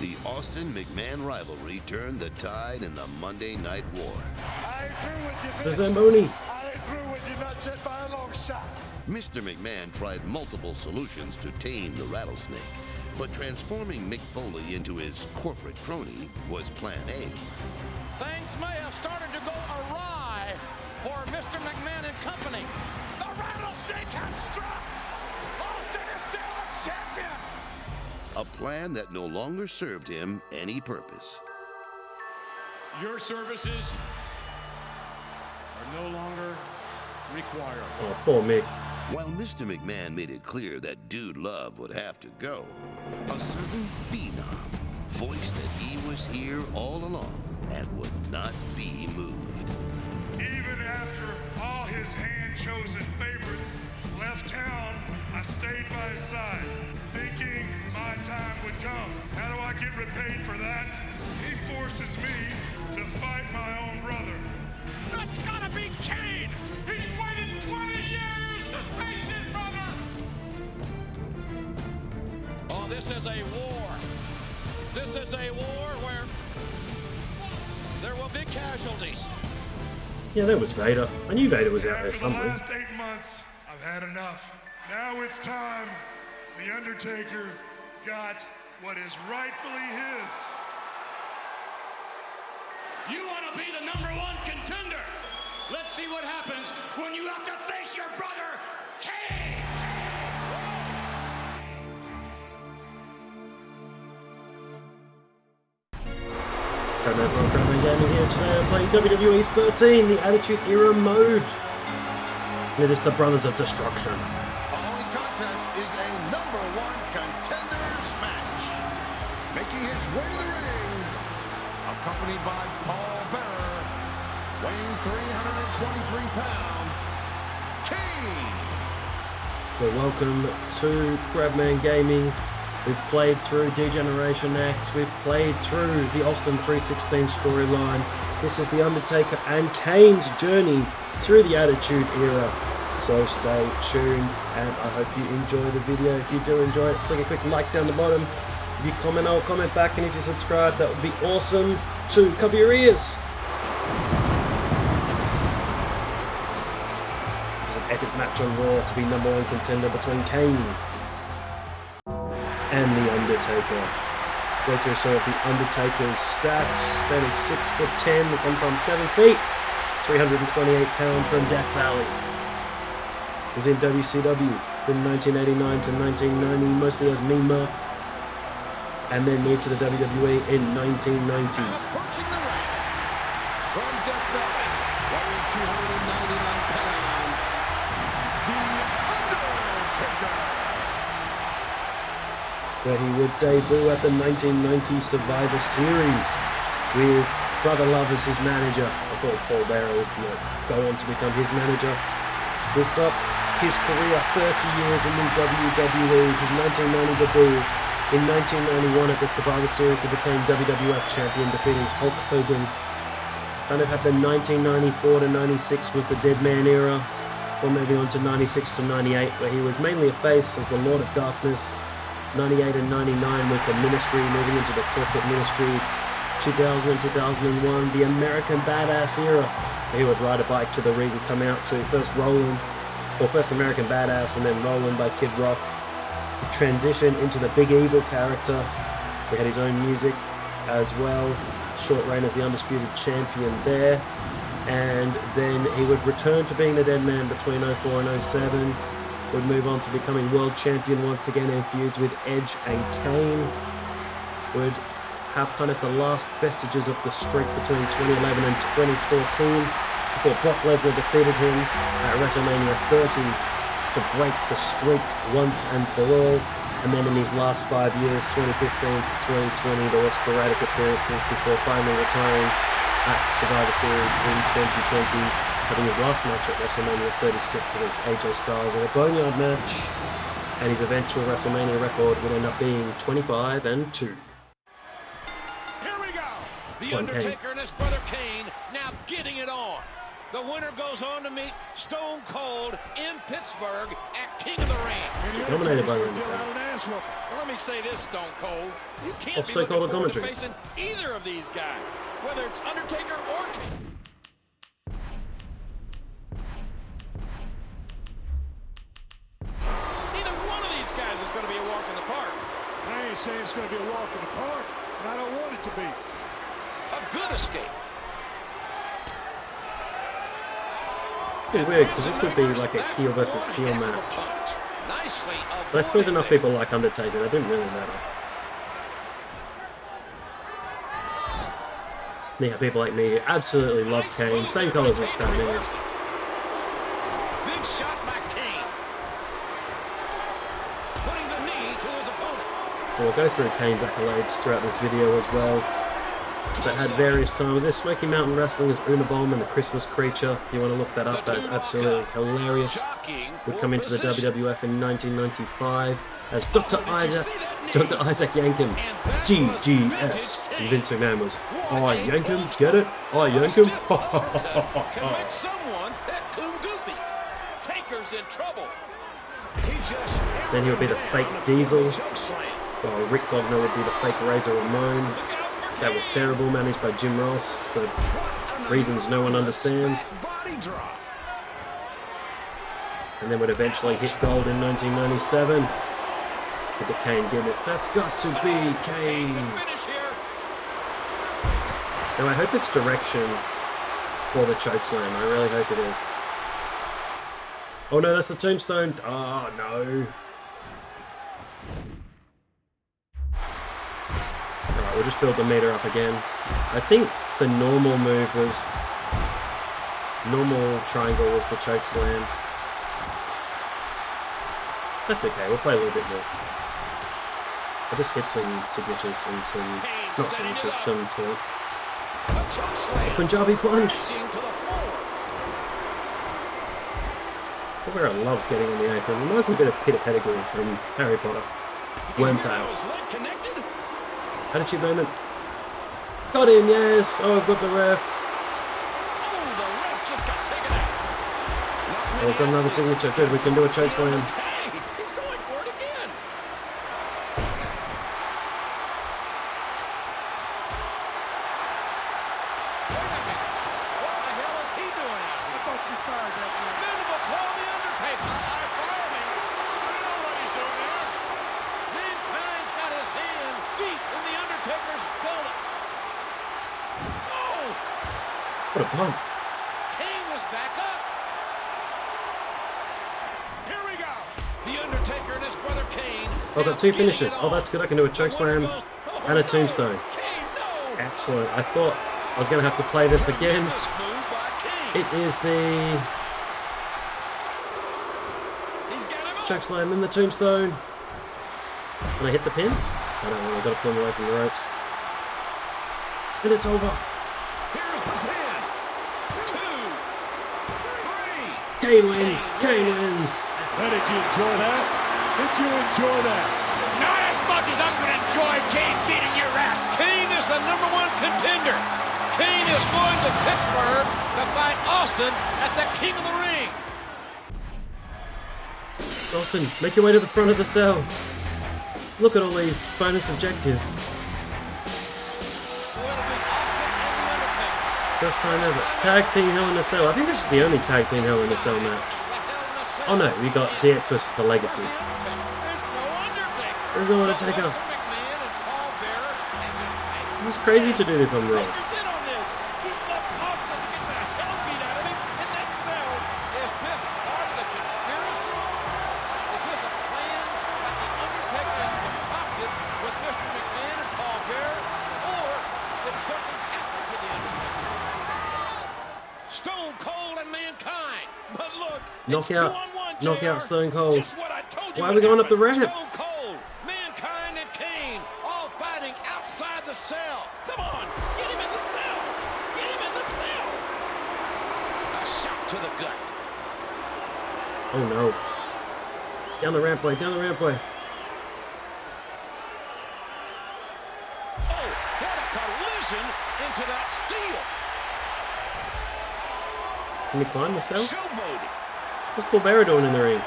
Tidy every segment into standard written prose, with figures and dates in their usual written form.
the Austin-McMahon rivalry turned the tide in the Monday Night War. I ain't through with you, bitch. The Zamboni. I ain't through with you, not just by a long shot. Mr. McMahon tried multiple solutions to tame the rattlesnake, but transforming Mick Foley into his corporate crony was plan A. Things may have started to go awry for Mr. McMahon and company. The rattlesnake has struck! Austin is still a champion! A plan that no longer served him any purpose. Your services are no longer required. Oh, poor Mick. While Mr. McMahon made it clear that Dude Love would have to go, a certain phenom voiced that he was here all along and would not be moved. Even after all his hand-chosen favorites left town, I stayed by his side, thinking my time would come. How do I get repaid for that? He forces me to fight my own brother. That's gotta be Kane! He's waited 20 years to face his brother! Oh, this is a war. This is a war where there will be casualties. Yeah, there was Vader. I knew Vader was out there After the somewhere. last 8 months, I've had enough. Now it's time the Undertaker got what is rightfully his. You want to be the #1 contender? Let's see what happens when you have to face your brother, Kane! Crabman from Crabman Gaming here today. I'm playing WWE 13, the Attitude Era mode. And it is the Brothers of Destruction. Following contest is a #1 contenders match. Making his way to the ring, accompanied by Paul Bearer, weighing 323 pounds, Kane. So welcome to Crabman Gaming. We've played through D-Generation X, we've played through the Austin 316 storyline. This is the Undertaker and Kane's journey through the Attitude Era. So stay tuned and I hope you enjoy the video. If you do enjoy it, click a quick like down the bottom. If you comment, I'll comment back, and if you subscribe, that would be awesome too. Cover your ears. There's an epic match on Raw to be #1 contender between Kane and The Undertaker. Go through some of The Undertaker's stats. Standing 6'10", sometimes 7 feet, 328 pounds from Death Valley. Was in WCW from 1989 to 1990, mostly as Mean Mark, and then moved to the WWE in 1990. Approaching the ring from Death Valley, weighing 299 pounds, The Undertaker. Where he would debut at the 1990 Survivor Series with Brother Love as his manager. I thought Paul Bearer would go on to become his manager. We've got his career 30 years in the WWE, his 1990 debut. In 1991 at the Survivor Series, he became WWF champion, defeating Hulk Hogan. Kind of had the 1994 to 96 was the Dead Man era, or moving on to 96 to 98, where he was mainly a face as the Lord of Darkness. 98 and 99 was the Ministry, moving into the corporate ministry. 2000 and 2001, the American Badass era. He would ride a bike to the ring and come out to first American Badass and then Rollin' by Kid Rock. Transition into the Big Evil character. We had his own music as well. Short reign as the Undisputed Champion there. And then he would return to being the Dead Man between 04 and 07. Would move on to becoming World Champion once again in feuds with Edge and Kane. Would have kind of the last vestiges of the streak between 2011 and 2014 before Brock Lesnar defeated him at WrestleMania 30 to break the streak once and for all. And then in his last 5 years, 2015 to 2020, there were sporadic appearances before finally retiring at Survivor Series in 2020, having his last match at WrestleMania 36 against AJ Styles in a boneyard match, and his eventual WrestleMania record would end up being 25-2. Here we go. The Undertaker and his brother Kane now getting it on. The winner goes on to meet Stone Cold in Pittsburgh at King of the Ring. Dominated by the Undertaker. ass whooping. Well, let me say this, Stone Cold. You can't What's be Stone looking Cold forward to commentary? facing either of these guys, whether it's Undertaker or Kane. Neither one of these guys is going to be a walk in the park. I ain't saying it's going to be a walk in the park, and I don't want it to be. A good escape. It's weird because this would be like a heel versus heel match. But I suppose enough people like Undertaker, it didn't really matter. Yeah, people like me who absolutely love Kane, same colours as Crabman. Big shot by Kane. Putting the knee to his opponent. So we'll go through Kane's accolades throughout this video as well. That had various times. There's Smoky Mountain Wrestling as Unabomber and the Christmas Creature. If you want to look that up, that's absolutely hilarious. Would come into the WWF in 1995 as Dr. Isaac Yankem, GGS. And Vince McMahon was, I yank him, get it? I yank him. Can make someone that coon goopy. Taker's in trouble. Then he would be the fake Diesel, while Rick Bogner would be the fake Razor Ramon. That was terrible, managed by Jim Ross for reasons no one understands. And then would eventually hit gold in 1997 with the Kane gimmick. That's got to be Kane. Now I hope it's direction or the chokeslam. I really hope it is. Oh no, that's the tombstone. Oh no. Alright, we'll just build the meter up again. I think the normal move was... Normal triangle was the chokeslam. That's okay, we'll play a little bit more. I'll just hit some signatures and some... Not signatures, some taunts. A Punjabi plunge! Poor loves getting on the apron. Reminds me a bit of Peter Pettigrew from Harry Potter. Wormtail. Attitude moment. Got him, yes! Oh, I've got the ref. Oh, we've got another signature. Good, we can do a chokeslam. He's going for it again. What the hell is he doing out here? I thought you fired that man. Mandible claw the Undertaker. I fire me. I don't know what he's doing there. Mankind's got his hand deep in the Undertaker's gullet. Oh! What a bump. Kane was back up. Here we go. The Undertaker and his brother Kane. I've got two finishes. Oh, that's good. I can do a chokeslam and a tombstone. Kane, no. Excellent. I thought I was going to have to play this again. This move by Kane. It is the He's got him up. chokeslam and the tombstone. Can I hit the pin? I don't know. I've got to pull him away from the ropes. And it's over. Here's the pin. 2, 3. Kane wins. Kane wins. How did you enjoy that? Did you enjoy that? Not as much as I'm going to enjoy Kane beating your ass. Kane is the #1 contender. Kane is going to Pittsburgh to fight Austin at the King of the Ring. Austin, make your way to the front of the cell. Look at all these bonus objectives. So it'll be Austin and the Undertaker. First time ever. Tag Team Hell in a Cell. I think this is the only Tag Team Hell in a Cell match. Oh no, we got DX vs. The Legacy. There's no Undertaker. This is crazy to do this on Raw. Stone Cold and Mankind. But look, Knockout. it's 2-on-1, Knockout JR. Stone Cold. Just what I told you Why are would we going up the happen. ramp? Stone Cold, Mankind, and Kane all fighting outside the cell. Come on, get him in the cell. Get him in the cell. A shot to the gut. Oh no. Down the rampway, down the rampway. Oh, what a collision into that steel. Can we climb the cell? Showboating. What's Paul Bearer doing in the ring?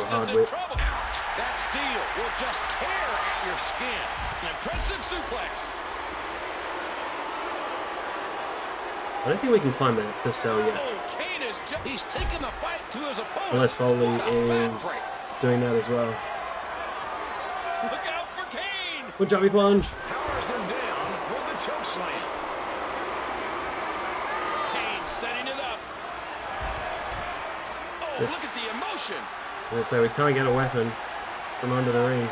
or hard whip. That steel will just tear at your skin. An impressive suplex. I don't think we can climb the cell yet. Oh, Kane is he's taking the fight to his opponent. Unless Foley is doing that as well. Look out for Kane. Good jumpy plunge. Powers him down with the choke slam. Kane setting it up. Oh, Yes. look at the emotion. I'm gonna say we can't get a weapon from under the ring.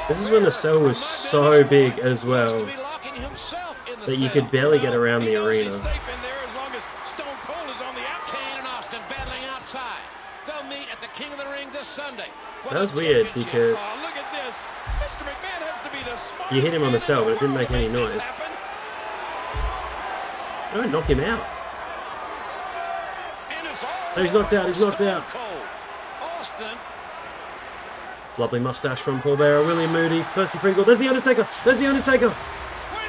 This is when the cell was so big as well that you could barely get around the arena. That was weird because you hit him on the cell, but it didn't make any noise. No, knock him out. No, he's knocked out, he's knocked out. Lovely mustache from Paul Bearer, William Moody, Percy Pringle. There's the Undertaker! There's the Undertaker! Wait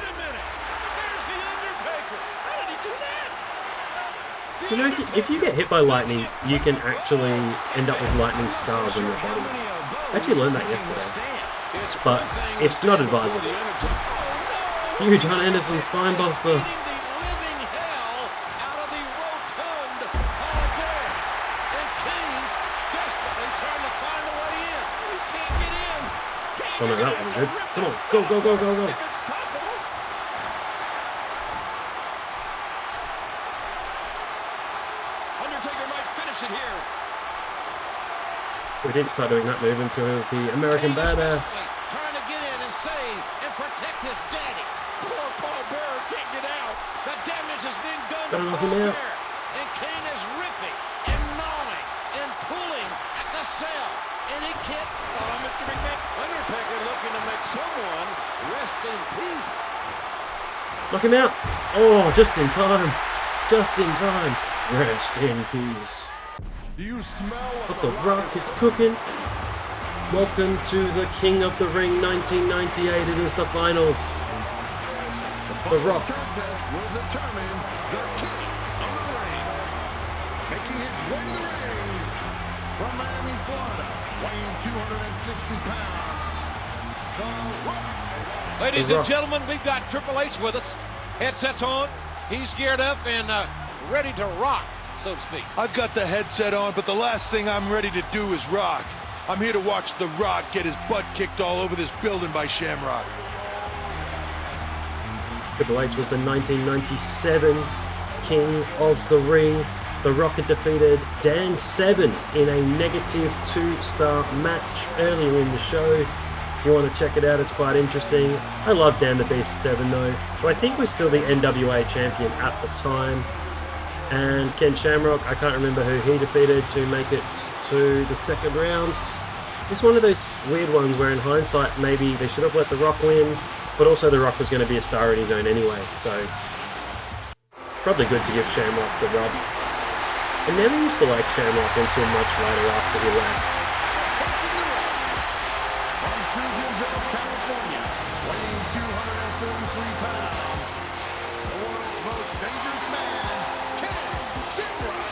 a minute! There's the Undertaker! How did he do that? You know, if you get hit by lightning, you can actually end up with lightning scars on your body. I actually learned that yesterday. But it's not advisable. Huge John Anderson spinebuster. Oh no, that wasn't good. Come on, go, go, go, go, go. Undertaker might finish it here. We didn't start doing that move until it was the American Badass. Trying to get in and save and protect his daddy. Poor Paul Bearer can't get out. The damage is being done to Paul Bearer. And Kane is ripping and gnawing and pulling at the cell. And he can't. Oh, Mr. McMahon. Undertaker looking to make someone rest in peace. Knock him out. Oh, just in time. Just in time. Rest in peace. Do you smell What the Rock is cooking? Welcome to the King of the Ring 1998. It is the finals. The Rock. contest will determine the king of the ring. Making his way to the ring from Miami, Florida, weighing 260 pounds, The Rock. Ladies The and Rock. gentlemen, we've got Triple H with us. Headsets on. He's geared up and ready to rock, so to speak. I've got the headset on, but the last thing I'm ready to do is rock. I'm here to watch The Rock get his butt kicked all over this building by Shamrock. Triple H was the 1997 King of the Ring. The Rock had defeated Dan Severn in a negative 2-star match earlier in the show. If you want to check it out, it's quite interesting. I love Dan the Beast Severn though, who I think was still the NWA champion at the time. And Ken Shamrock, I can't remember who he defeated to make it to the second round. It's one of those weird ones where in hindsight maybe they should have let The Rock win, but also The Rock was going to be a star in his own anyway, so probably good to give Shamrock the rub. I never used to like Shamrock until much later after he left. From Susanville, California, weighing 243 pounds, the world's most dangerous man, Ken Shamrock.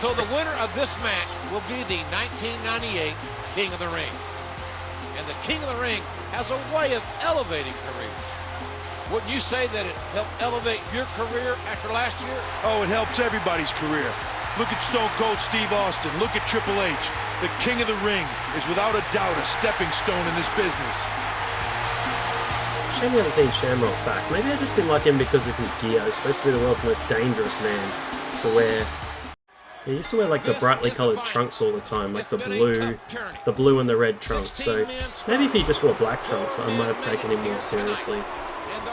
So the winner of this match will be the 1998 King of the Ring. And the King of the Ring has a way of elevating careers. Wouldn't you say that it helped elevate your career after last year? Oh, it helps everybody's career. Look at Stone Cold Steve Austin. Look at Triple H. The King of the Ring is without a doubt a stepping stone in this business. Shame we haven't seen Shamrock back. Maybe I just didn't like him because of his gear. He's supposed to be the world's most dangerous man to wear. He used to wear like the brightly coloured trunks all the time, like the blue and the red trunks. So maybe if he just wore black trunks, I might have taken him more seriously.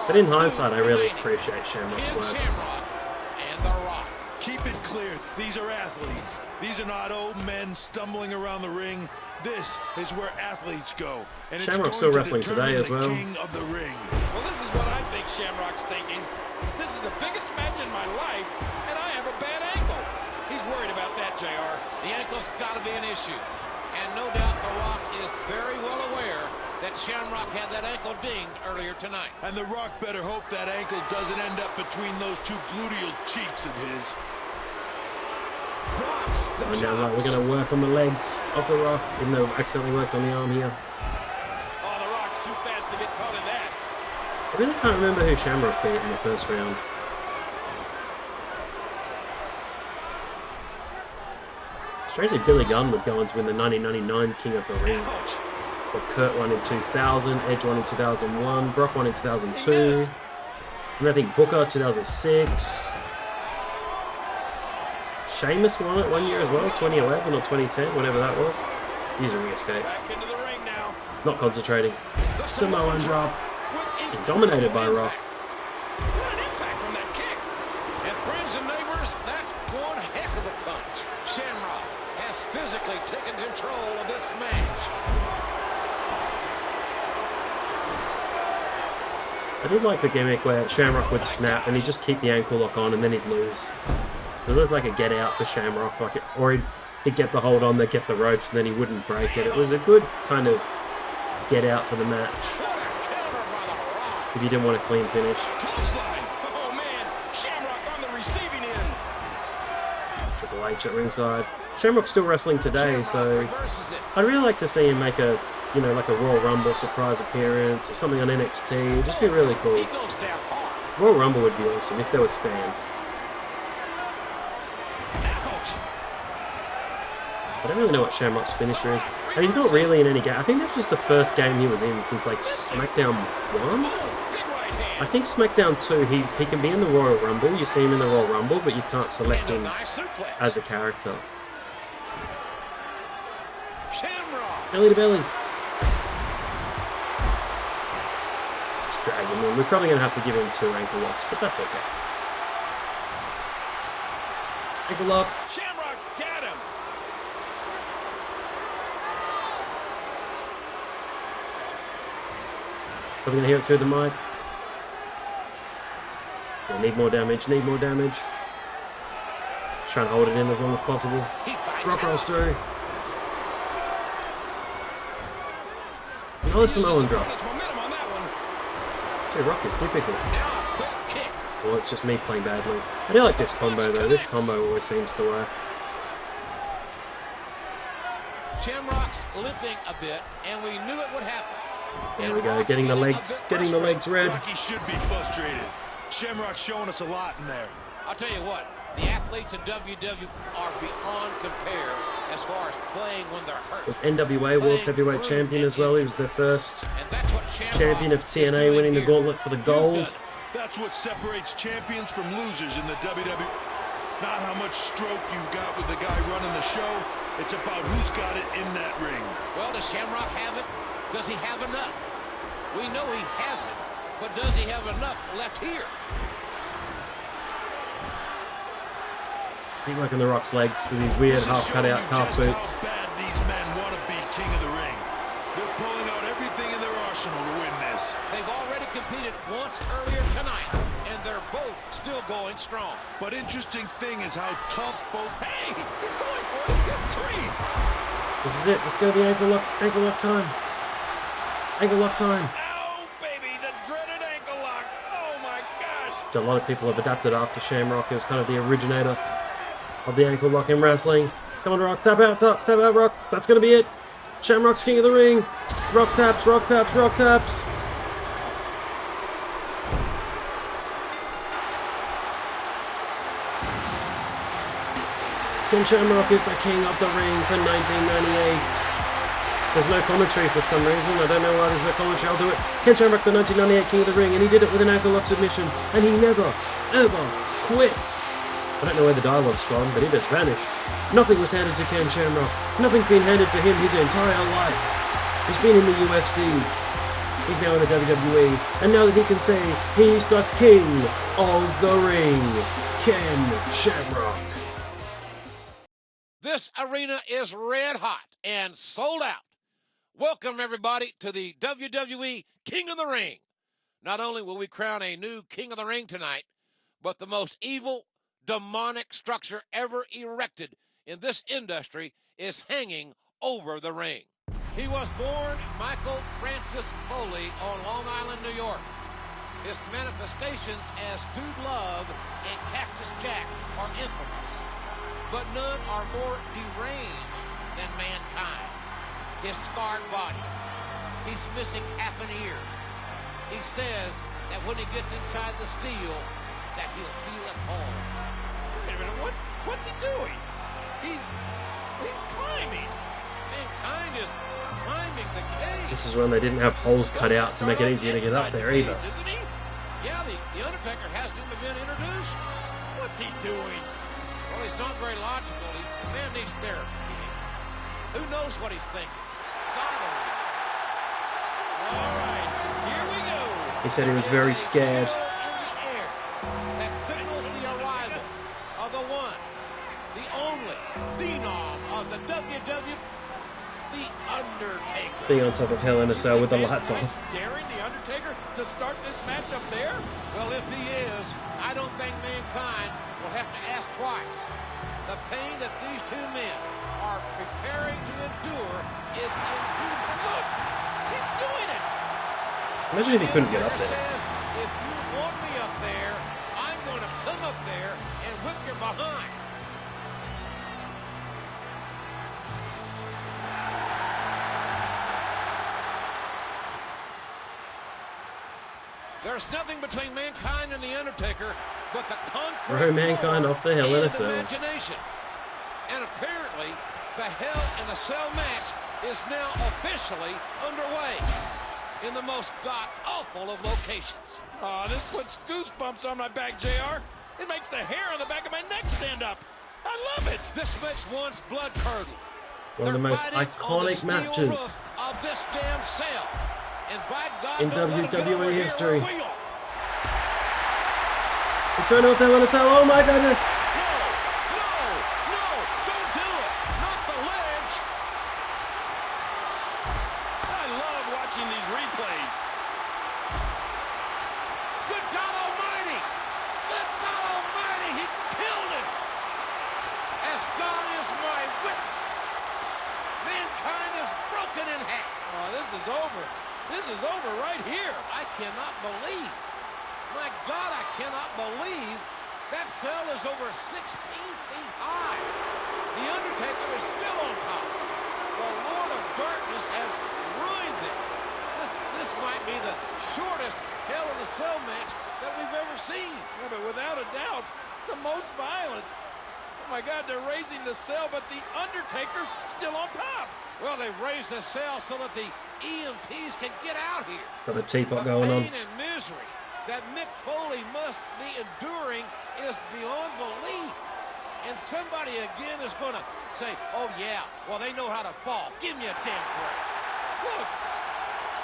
But in hindsight, I really appreciate Shamrock's work. And The Rock. Keep it clear, these are athletes. These are not old men stumbling around the ring. This is where athletes go. And it's Shamrock's going still wrestling to determine today as the well. King of the Ring. Well, this is what I think Shamrock's thinking. This is the biggest match in my life, and I have a bad ankle. He's worried about that, JR. The ankle's got to be an issue. And no doubt The Rock is very well aware that Shamrock had that ankle dinged earlier tonight. And The Rock better hope that ankle doesn't end up between those two gluteal cheeks of his. And now we're going to work on the legs of The Rock, even though I accidentally worked on the arm here. Oh, The Rock's too fast to get caught in that. I really can't remember who Shamrock beat in the first round. Strangely, Billy Gunn would go on to win the 1999 King of the Ring. But Kurt won in 2000, Edge won in 2001, Brock won in 2002, and I think Booker 2006. Sheamus won it 1 year as well, 2011 or 2010, whatever that was. He's a re-escape. Back into the ring now. Not concentrating. Samoan drop. Dominated by Rock. What an impact from that kick. And friends and neighbors, that's one heck of a punch. Shamrock has physically taken control of this match. I did like the gimmick where Shamrock would snap and he'd just keep the ankle lock on and then he'd lose. It looked like a get out for Shamrock, or he'd get the hold on, they'd get the ropes, and then he wouldn't break it. It was a good kind of get out for the match. If you didn't want a clean finish. Clothesline. Oh man, Shamrock on the receiving end. Triple H at ringside. Shamrock's still wrestling today, so I'd really like to see him make a, like a Royal Rumble surprise appearance or something on NXT. It'd just be really cool. Royal Rumble would be awesome if there was fans. I don't really know what Shamrock's finisher is. And he's not really in any game. I think that's just the first game he was in since like SmackDown 1? I think SmackDown 2, he can be in the Royal Rumble. You see him in the Royal Rumble, but you can't select him as a character. Belly to belly. Just drag him in. We're probably going to have to give him 2 ankle locks, but that's okay. Ankle lock. Shamrock's got him. Probably going to hear it through the mic. Yeah, need more damage, need more damage. Try and hold it in as long as possible. Rock rolls through. Another Samoan drop. Gee, Rock is difficult. Well, it's just me playing badly. I do like this combo though. This combo always seems to work. Shamrock's limping a bit, and we knew it would happen. There we go, getting the legs red. Rocky should be frustrated. Shamrock's showing us a lot in there. I'll tell you what, the athletes in WWE are beyond compare as far as playing when they're hurt. Was NWA World Heavyweight Champion as well. He was the first champion of TNA, winning the gauntlet for the gold. That's what separates champions from losers in the WWE. Not how much stroke you've got with the guy running the show. It's about who's got it in that ring. Well, does Shamrock have it? Does he have enough? We know he has it, but does he have enough left here? Keep working the Rock's legs with these weird half cut out calf boots. How bad these men want to be king of the ring. They're pulling out everything in their arsenal to win this. They've already competed once earlier tonight, and they're both still going strong. But interesting thing is how tough both... Hey, he's going for it. Good grief. This is it. Let's go the ankle lock time. Ankle lock time. Oh, baby, the dreaded ankle lock. Oh, my gosh. A lot of people have adapted after Shamrock. He was kind of the originator of the ankle lock in wrestling. Come on, Rock. Tap out, Rock. That's going to be it. Shamrock's king of the ring. Rock taps, Rock taps, Rock taps. Ken Shamrock is the king of the ring for 1998. There's no commentary for some reason. I don't know why there's no commentary. I'll do it. Ken Shamrock, the 1998 King of the Ring, and he did it with an ankle lock submission, and he never, ever quits. I don't know where the dialogue's gone, but it has vanished. Nothing was handed to Ken Shamrock. Nothing's been handed to him his entire life. He's been in the UFC. He's now in the WWE, and now that he can say he's the king of the ring, Ken Shamrock. This arena is red hot and sold out. Welcome, everybody, to the WWE King of the Ring. Not only will we crown a new King of the Ring tonight, but the most evil, demonic structure ever erected in this industry is hanging over the ring. He was born Michael Francis Foley on Long Island, New York. His manifestations as Dude Love and Cactus Jack are infamous. but none are more deranged than Mankind. His scarred body. He's missing half an ear. He says that when he gets inside the steel, that he'll feel at home. Wait a minute, what's he doing? He's climbing. Mankind is climbing the cage. This is when they didn't have holes cut out to make it easier to get up there either. Isn't he? Yeah, the Undertaker hasn't even been introduced. What's he doing? Well, he's not very logical. The man needs therapy. Who knows what he's thinking? God only knows. All right, here we go. He said he was very scared. In the air that signals the arrival of the one, the only phenom of the WWE, the Undertaker. Being on top of Hell in a Cell with the lights off. Daring the Undertaker to start this match up there? Well, if he is, I don't think Mankind will have to ask twice. The pain that these two men are preparing to endure is inhuman. Look, he's doing it. Imagine if he couldn't get up there. Says, if you want me up there, I'm going to come up there and whip your behind. There's nothing between Mankind and the Undertaker but the concrete Throw Mankind off the Hell in a Cell. imagination. And apparently, the Hell in a Cell match is now officially underway in the most god-awful of locations. Oh, this puts goosebumps on my back, JR. It makes the hair on the back of my neck stand up. I love it. This makes one's blood curdle. One of the most They're fighting on the iconic steel matches roof of this damn cell. And by God, in don't let 'em get over WWE here history. or we are. He's throwing out the Hell in a Cell. Oh my goodness! No, don't do it. Not the ledge. I love watching these replays. Good God Almighty. Good God Almighty. He killed him. As God is my witness. Mankind is broken in half. Oh, this is over. This is over right here. I cannot believe. My God, I cannot believe that cell is over 16 feet high. The Undertaker is still on top. The Lord of Darkness has ruined this. This might be the shortest Hell in a Cell match that we've ever seen. Yeah, but without a doubt, the most violent. Oh my God, they're raising the cell, but the Undertaker's still on top. Well, they've raised the cell so that the EMTs can get out here. Got a teapot The going on. pain and misery that Mick Foley must be enduring is beyond belief. And somebody again is going to say, oh yeah, well they know how to fall. Give me a damn break. Look,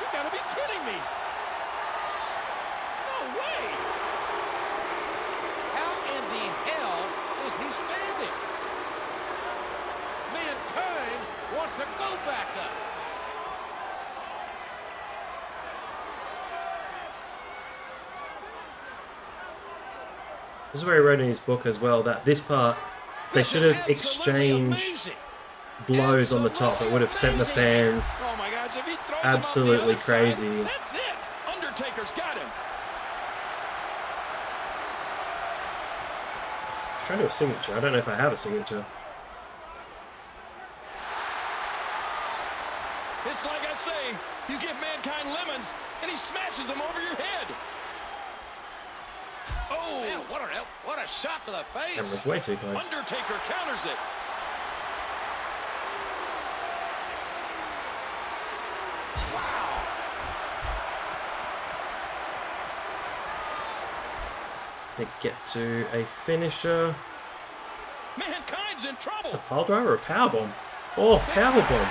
you gotta be kidding me. No way. How in the hell is he standing? Mankind wants to go back up. This is where he wrote in his book as well that this part, they should have Absolutely exchanged amazing. blows on the top. It would have sent the fans Oh my gosh, if he throws absolutely him off the other crazy. side, that's it. Undertaker's got him. I'm trying to do a signature. I don't know if I have a signature. It's like I say, you give Mankind lemons, and he smashes them over your head. Oh, Man, what a shot to the face. Camera's way too close. Undertaker counters it. Wow. They get to a finisher. Mankind's in trouble. It's a pile driver or a powerbomb? Oh, powerbomb.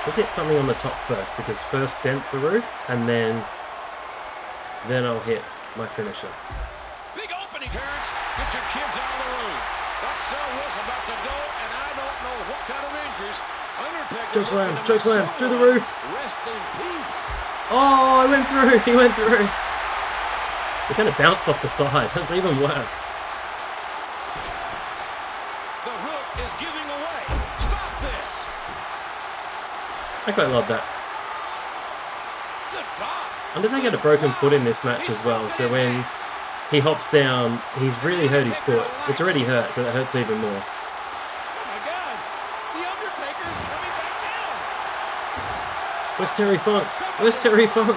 We'll get something on the top first because first dents the roof and then I'll hit my finisher. Big opening. Parents, get your kids out of the room. That cell was about to go, and I don't know what kind of injuries. Undertaker. Choke slam through the roof. Rest in peace. Oh, I went through. He went through. It kind of bounced off the side. That's even worse. The roof is giving away. Stop this. I quite love that. Good God. Undertaker had a broken foot in this match as well, so when he hops down. He's really hurt his foot. It's already hurt, but it hurts even more. Oh my God! The Undertaker's coming back down. Where's Terry Funk? Where's Terry Funk?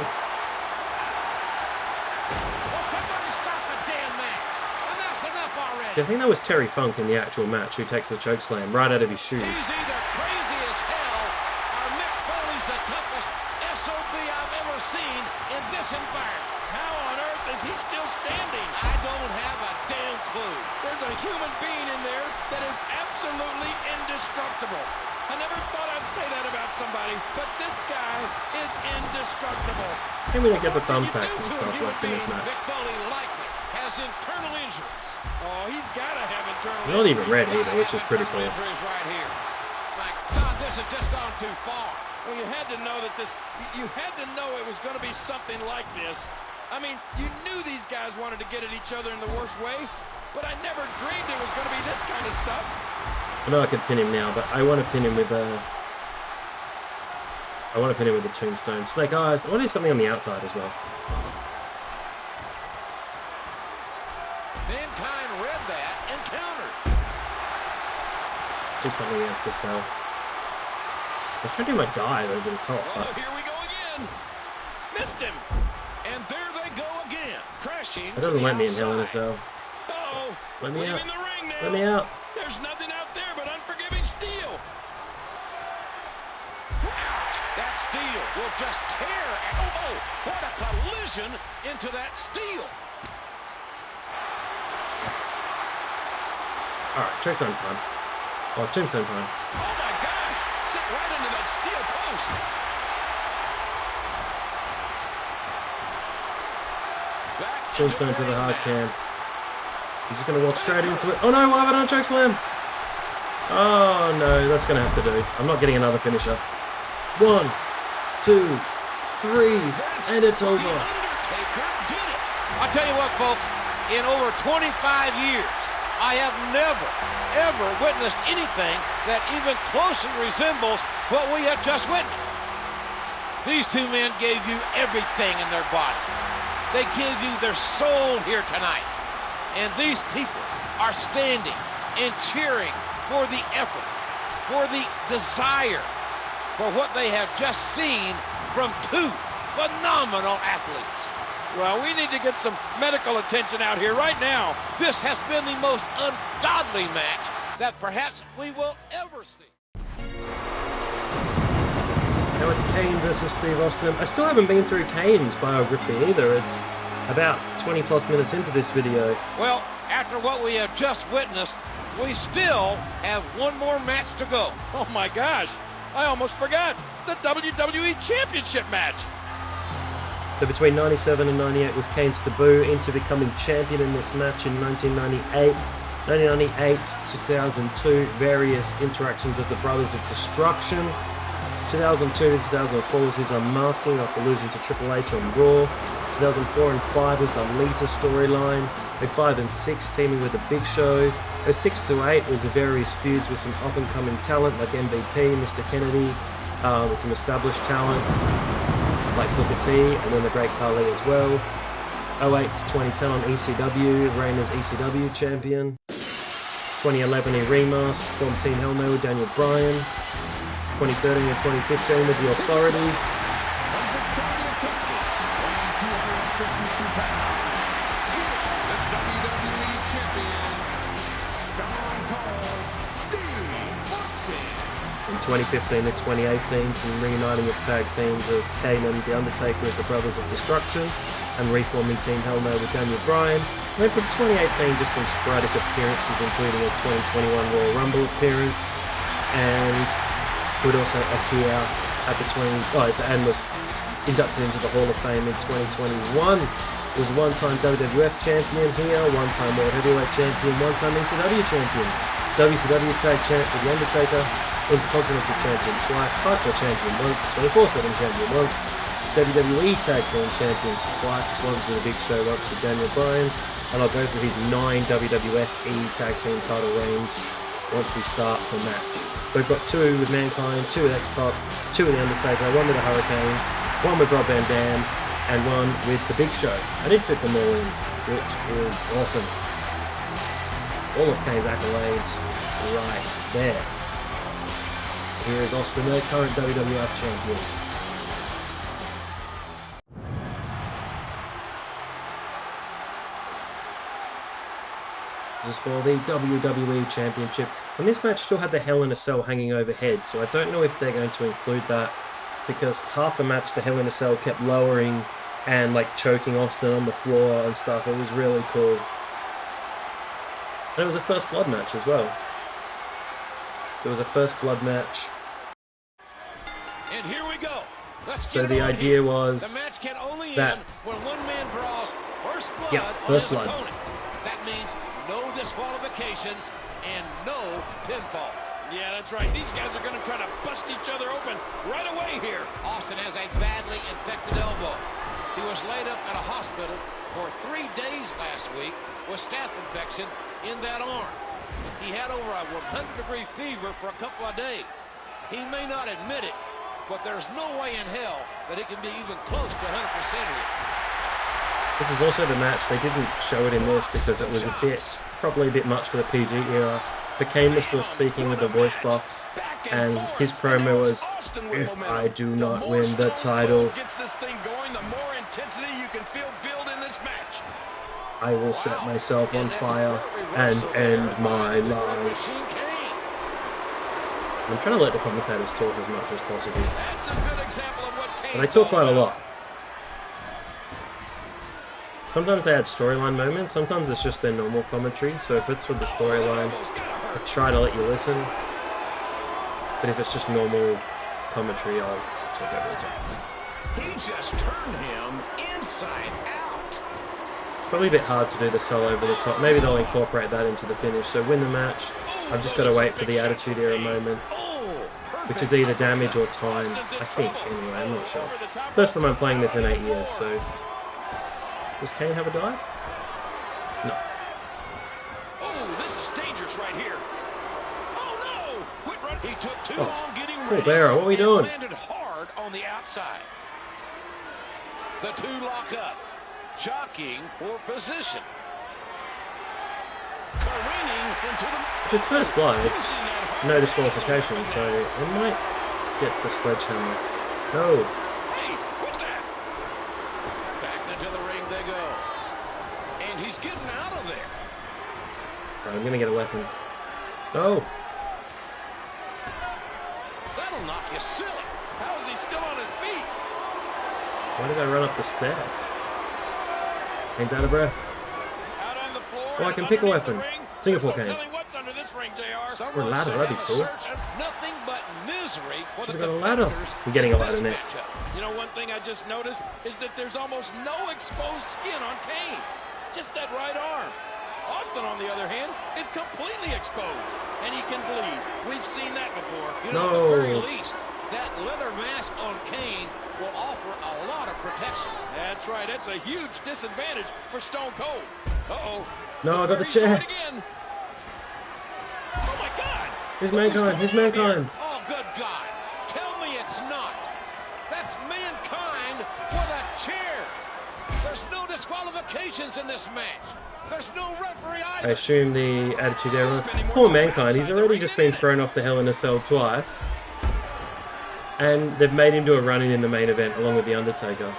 See, I think that was Terry Funk in the actual match who takes the chokeslam right out of his shoes. He's either crazy as hell or Mick Foley's the toughest SOB I've ever seen in this environment. How on earth is he still standing? I don't have a damn clue. There's a human being in there that is absolutely indestructible. I never thought I'd say that about somebody, but this guy is indestructible. I think we don't get the thumb packs and stuff like in this match. Mick Foley likely has internal injuries. Oh, he's got to have internal He's not even red either, which is pretty cool. Right here. My God, this has just gone too far. Well, you had to know that you had to know it was going to be something like this. I mean, you knew these guys wanted to get at each other in the worst way, but I never dreamed it was going to be this kind of stuff. I know I could pin him now, but I want to pin him with a... tombstone. Snake Eyes. I want to do something on the outside as well. Mankind read that and countered. Let's do something else to sell. I was trying to do my dive over the top, Oh, but... here we go again. Missed him. And there they go again, crashing. It doesn't let me in Hell in a Cell. Uh-oh. Let me out. Leaving the ring now. Let me out. There's nothing out there but unforgiving steel. That steel will just tear. Oh, what a collision into that steel. Alright, chokeslam time. Oh, tombstone time. Oh my gosh! Sit right into that steel post. Tombstone to the hard cam. He's just going to walk straight into it. Oh no, why have I done chokeslam? Oh no, that's going to have to do. I'm not getting another finisher. 1, 2, 3, and it's over. Undertaker did it. I'll tell you what, folks, in over 25 years, I have never, ever witnessed anything that even closely resembles what we have just witnessed. These two men gave you everything in their body. They gave you their soul here tonight. And these people are standing and cheering for the effort, for the desire, for what they have just seen from two phenomenal athletes. Well, we need to get some medical attention out here right now. This has been the most ungodly match that perhaps we will ever see. Now it's Kane versus Steve Austin. I still haven't been through Kane's biography either. It's about 20 plus minutes into this video. Well, after what we have just witnessed, we still have one more match to go. Oh my gosh, I almost forgot. The WWE Championship match. So between 97 and 98 was Kane's debut into becoming champion in this match in 1998. 1998 to 2002, various interactions of the Brothers of Destruction. 2002 to 2004 was his unmasking after losing to Triple H on Raw. 2004 and 5 was the Lita storyline. 05 and 6 teaming with the Big Show. 06 to 8 was the various feuds with some up-and-coming talent like MVP, Mr. Kennedy, with some established talent like Booker T, and then the Great Khali as well. 08 to 2010 on ECW, reign as ECW champion. 2011 he remasked, formed Team Hell No with Daniel Bryan. 2013 and 2015 with The Authority. In 2015 to 2018, some reuniting of tag teams of Kane and The Undertaker as the Brothers of Destruction, and reforming Team Hell No with Daniel Bryan. And then from 2018, just some sporadic appearances, including a 2021 Royal Rumble appearance, and would also appear at the and was inducted into the Hall of Fame in 2021. Was a one-time WWF champion here, one-time World Heavyweight champion, one-time ECW champion, WCW tag champ with The Undertaker, Intercontinental champion twice, Hardcore champion once, 24/7 champion once, WWE tag team champions twice, once with a Big Show, once with Daniel Bryan, and I'll go through his 9 WWF tag team title reigns once we start the match. We've got 2 with Mankind, 2 with X-Pac, 2 with The Undertaker, 1 with the Hurricane, 1 with Rob Van Dam, and one with the Big Show. I did fit them all in, which is awesome. All of Kane's accolades right there. Here is Austin, the current WWF champion. This is for the WWE Championship. And this match still had the Hell in a Cell hanging overhead, so I don't know if they're going to include that, because half the match the Hell in a Cell kept lowering and like choking Austin on the floor and stuff. It was really cool. And it was a First Blood match as well. So it was a First Blood match. And here we go. So the idea was the match can only that end when one man draws first blood First on his Blood. opponent. That means no disqualifications and no pinfalls. Yeah, that's right. These guys are going to try to bust each other open right away here. Austin has a badly infected elbow. He was laid up at a hospital for 3 days last week with staph infection in that arm. He had over a 100-degree fever for a couple of days. He may not admit it, but there's no way in hell that he can be even close to 100% here. this is also the match. They didn't show it in this because it was probably a bit much for the PG era. But Kane was still speaking with the voice box, and his promo was, "If I do not win the title, I will set myself on fire and end my life." I'm trying to let the commentators talk as much as possible. But they talk quite a lot. Sometimes they had storyline moments, sometimes it's just their normal commentary, so if it's for the storyline, I try to let you listen. But if it's just normal commentary, I'll talk over the top. He just turned him inside out. It's probably a bit hard to do the solo over the top. Maybe they'll incorporate that into the finish. So win the match. I've just got to wait for the Attitude Era moment, which is either damage or time, I think, anyway, I'm not sure. First time I'm playing this in 8 years, so... Does Kane have a dive? No. Oh, this is dangerous right here. Oh no! Quit run. He took too long getting Paul ready. Bearer, what are we doing? Landed hard on the outside. The two lock up, jockeying for position. Careening into the... If it's First Blood, it's no disqualification, so it might get the sledgehammer. No. Hey, what's that? Back into the ring they go. And he's getting out of there. Right, I'm gonna get a weapon. No. That'll knock you silly. How is he still on his feet? Why did I run up the stairs? Kane's out of breath. Out on the floor. Oh, I can pick a weapon. Singapore There's no Kane. telling what's under this ring, JR. Or a ladder, that'd be cool. Nothing but misery for Should've the got a ladder. competitors I'm getting a in ladder this next. matchup. You know, one thing I just noticed is that there's almost no exposed skin on Kane. Just that right arm. Austin, on the other hand, is completely exposed, and he can bleed. We've seen that before. You know, at the very No. least, that leather mask on Kane will offer a lot of protection. That's right. That's a huge disadvantage for Stone Cold. Uh-oh. No, I got the He's chair. going again. Oh, my God. Here's Mankind, here's Mankind. Oh, good God. Tell me it's not. That's Mankind with a chair. There's no disqualifications in this match. There's no referee I either. assume the Attitude Era. Poor Mankind, he's already just been thrown off the Hell in a Cell twice. And they've made him do a run-in in the main event along with The Undertaker.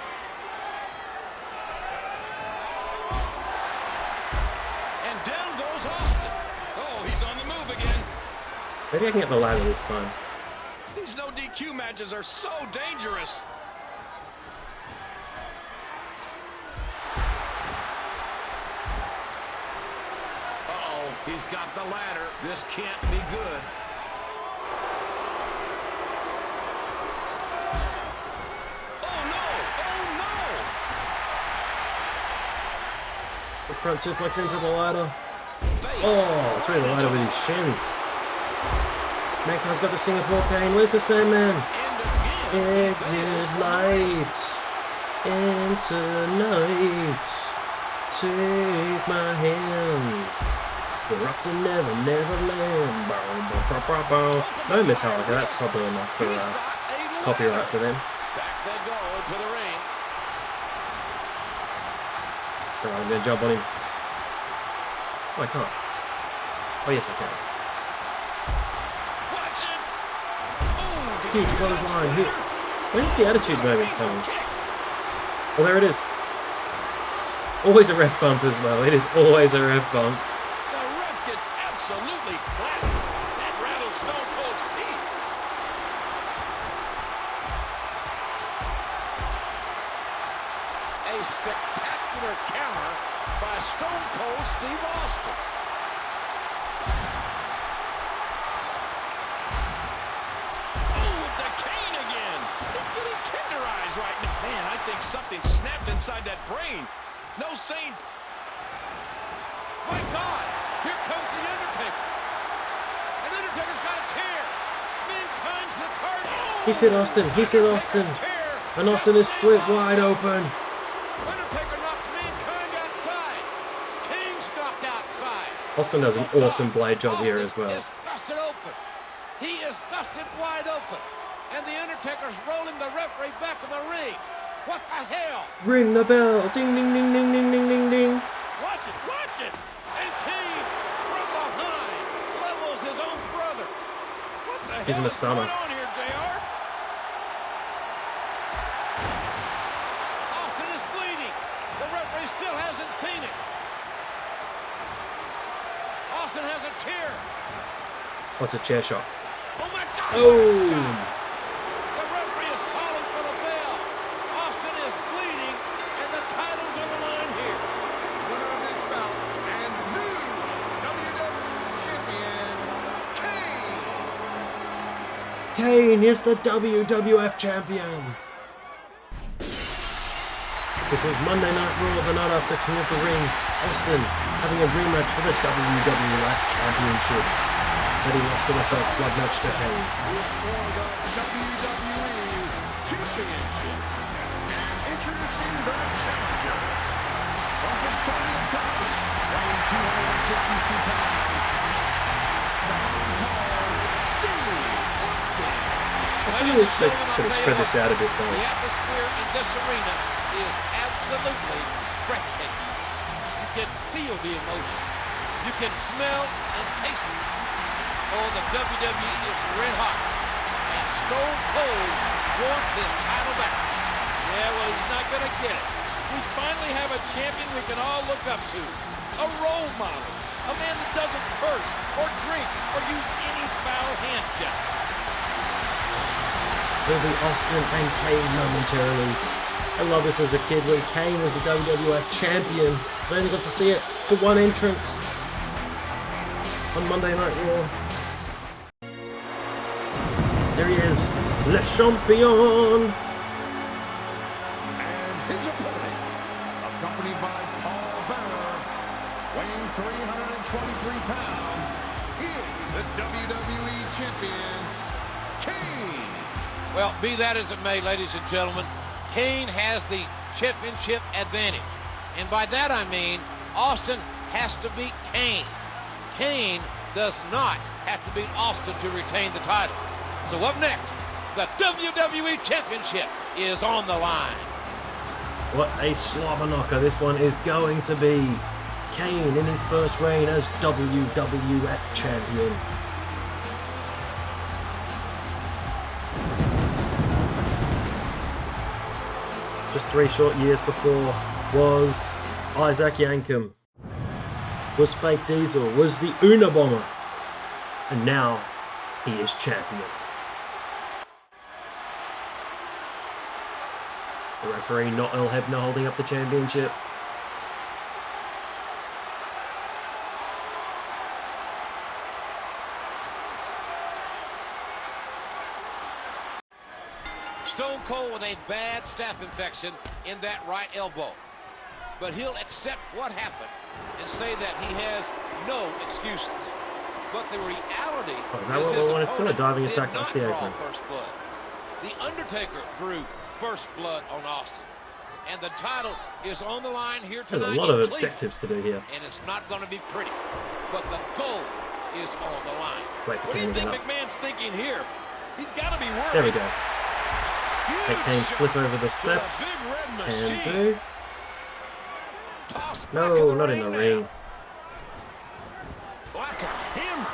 And down goes Austin. Oh, he's on the move again. Maybe I can get the ladder this time. These no DQ matches are so dangerous. Uh-oh, he's got the ladder. This can't be good. Oh, no. Oh, no. The front suplex into the ladder. Face. Oh, through the ladder with his shins. Mankind's got the Singapore Kane. Where's the Sandman? And again. Exit light into night. Take my hand. We're off to never, never land. No Metallica, that's probably enough for copyright for them. Back they go to the ring. Alright, I'm going to jump on him. Oh, I can't. Oh, yes, I can. Watch it. Huge clothesline here. When's the Attitude moment coming? Oh, there it is. Always a ref bump as well. It is always a ref bump. The ref gets absolutely flattened. That rattled Stone Cold's teeth. A spectacular counter by Stone Cold Steve Austin. Oh, with the cane again. He's getting tenderized right now. Man, I think something snapped inside that brain. No saying. My God, here comes the Undertaker. And Undertaker's got a chair. Mankind's the target. He's hit Austin. He's hit Austin. And Austin is split wide open. Undertaker knocks Mankind outside. King's knocked outside. Austin does an awesome blade job here as well. Is busted open. He is busted wide open. And the Undertaker's rolling the referee back in the ring. What the hell? Ring the bell. Ding, ding, ding, ding, ding, ding, ding, ding. Watch it, watch it. And Kane from behind levels his own brother. What the He's in hell a is stunner. going on here, JR? Austin is bleeding. The referee still hasn't seen it. Austin has a chair. What's a chair shot? Oh my God! Oh! The referee is calling for the bell. Austin is bleeding, and the title's on the line here. Winner of this bout and new WWE Champion, Kane. Kane is the WWF champion. This is Monday Night Raw, the night after King of the Ring. Austin having a rematch for the WWF Championship that he lost in the first blood match to Kane. For the WWE Championship, introducing the challenger from Victoria, Texas, weighing 252 pounds, Stone Cold Steve Austin. I wish they could have spread this out a bit The more. atmosphere in this arena is absolutely breathtaking. You can feel the emotion. You can smell and taste it. Oh, the WWE is red hot. And Stone Cold wants his title back. Yeah, well, he's not going to get it. We finally have a champion we can all look up to. A role model. A man that doesn't curse or drink or use any foul hand gestures. Will be Austin and Kane momentarily. I love this as a kid when Kane was the WWF champion. I only got to see it for one entrance on Monday Night Raw. There he is, Le Champion. And his opponent, accompanied by Paul Bearer, weighing 323 pounds, is the WWE Champion, Kane. Well, be that as it may, ladies and gentlemen, Kane has the championship advantage. And by that I mean Austin has to beat Kane. Kane does not have to beat Austin to retain the title. So up next, the WWE Championship is on the line. What a slobber knocker this one is going to be. Kane in his first reign as WWF champion. Just 3 short years before was Isaac Yankem, was Fake Diesel, was the Unabomber, and now he is champion. The referee not Earl Hebner holding up the championship. Stone Cold with a bad staph infection in that right elbow. But he'll accept what happened and say that he has no excuses. But the reality is that what his we wanted to see? A opponent diving did attack not off the draw apron. first blood. The Undertaker drew first blood on Austin. And the title is on the line here There's tonight. a lot of in Cleveland. objectives to do here. And it's not going to be pretty. But the gold is on the line. Wait for What do Kane you to think get up. McMahon's thinking here? He's got to be worried. There we go. Huge Let Kane shot flip over the to the steps. big red Can machine. do. No, not in the ring. Like a hammer.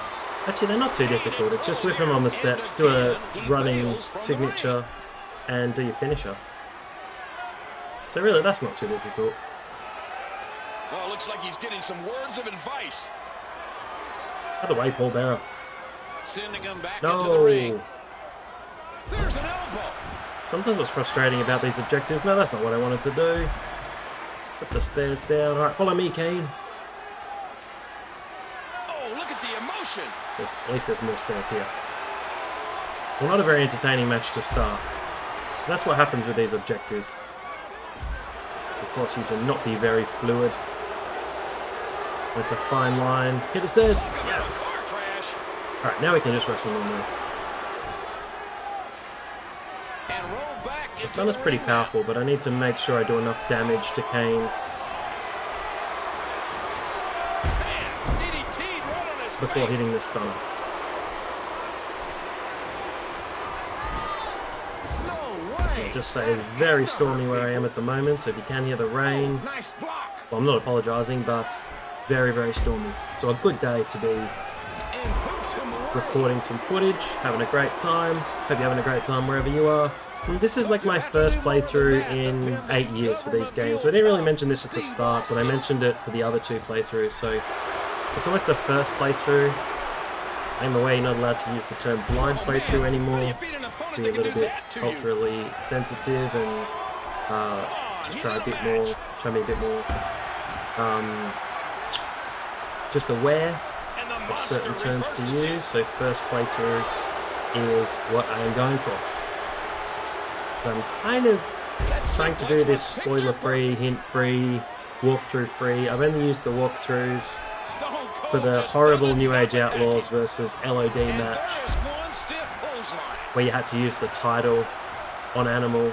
Actually, they're not too difficult. It's just whip him on the steps, do a running signature, and do your finisher. So really, that's not too difficult. Well, it looks like he's getting some words of advice. Out of the way, Paul Bearer. Sending him back into the ring. No. There's an elbow. Sometimes what's frustrating about these objectives, no, that's not what I wanted to do. Put the stairs down. Alright, follow me, Kane. Oh, look at the emotion. At least there's more stairs here. Well, not a very entertaining match to start. That's what happens with these objectives. They force you to not be very fluid. It's a fine line. Hit the stairs. Yes. Alright, now we can just wrestle normally. The stunner's pretty powerful, but I need to make sure I do enough damage to Kane before hitting the stunner. I'll just say very stormy where I am at the moment, so if you can hear the rain, well, I'm not apologising, but very, very stormy. So a good day to be recording some footage, having a great time. Hope you're having a great time wherever you are. And this is like my first playthrough in 8 years for these games. So I didn't really mention this at the start, but I mentioned it for the other 2 playthroughs. So it's almost the first playthrough. I'm aware you're not allowed to use the term blind playthrough anymore. Be a little bit culturally sensitive and just try be a bit more just aware of certain terms to use. So first playthrough is what I am going for. I'm kind of trying to do this spoiler-free, hint-free, walkthrough-free. I've only used the walkthroughs for the horrible New Age Outlaws versus LOD match, where you had to use the title on Animal,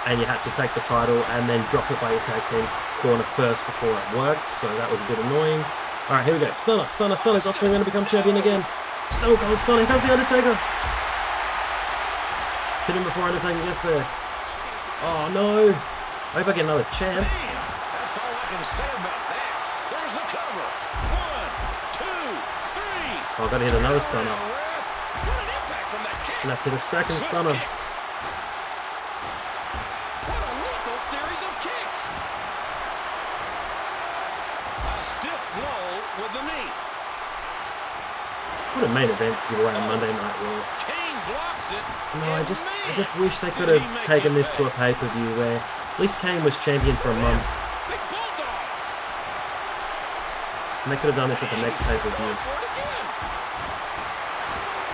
and you had to take the title and then drop it by your tag team corner first before it worked, so that was a bit annoying. Alright, here we go. Stunner, stunner, stunner. Is Austin going to become champion again? Stone Cold Stunner. Here comes the Undertaker. Hit him before Undertaker gets there. Oh no. I hope I get another chance. That's all I can say about that. There's the cover. 1, 2, 3. Oh, I've got to hit another stunner. What an impact from that kick. And I hit a second stunner. What a lethal series of kicks. A stiff blow with the knee. What a main event to give away on Monday Night Raw. Kane blocks it. No, I just wish they could have taken this to a pay-per-view where at least Kane was champion for a month. Big bulldog. And they could have done this at the next pay-per-view.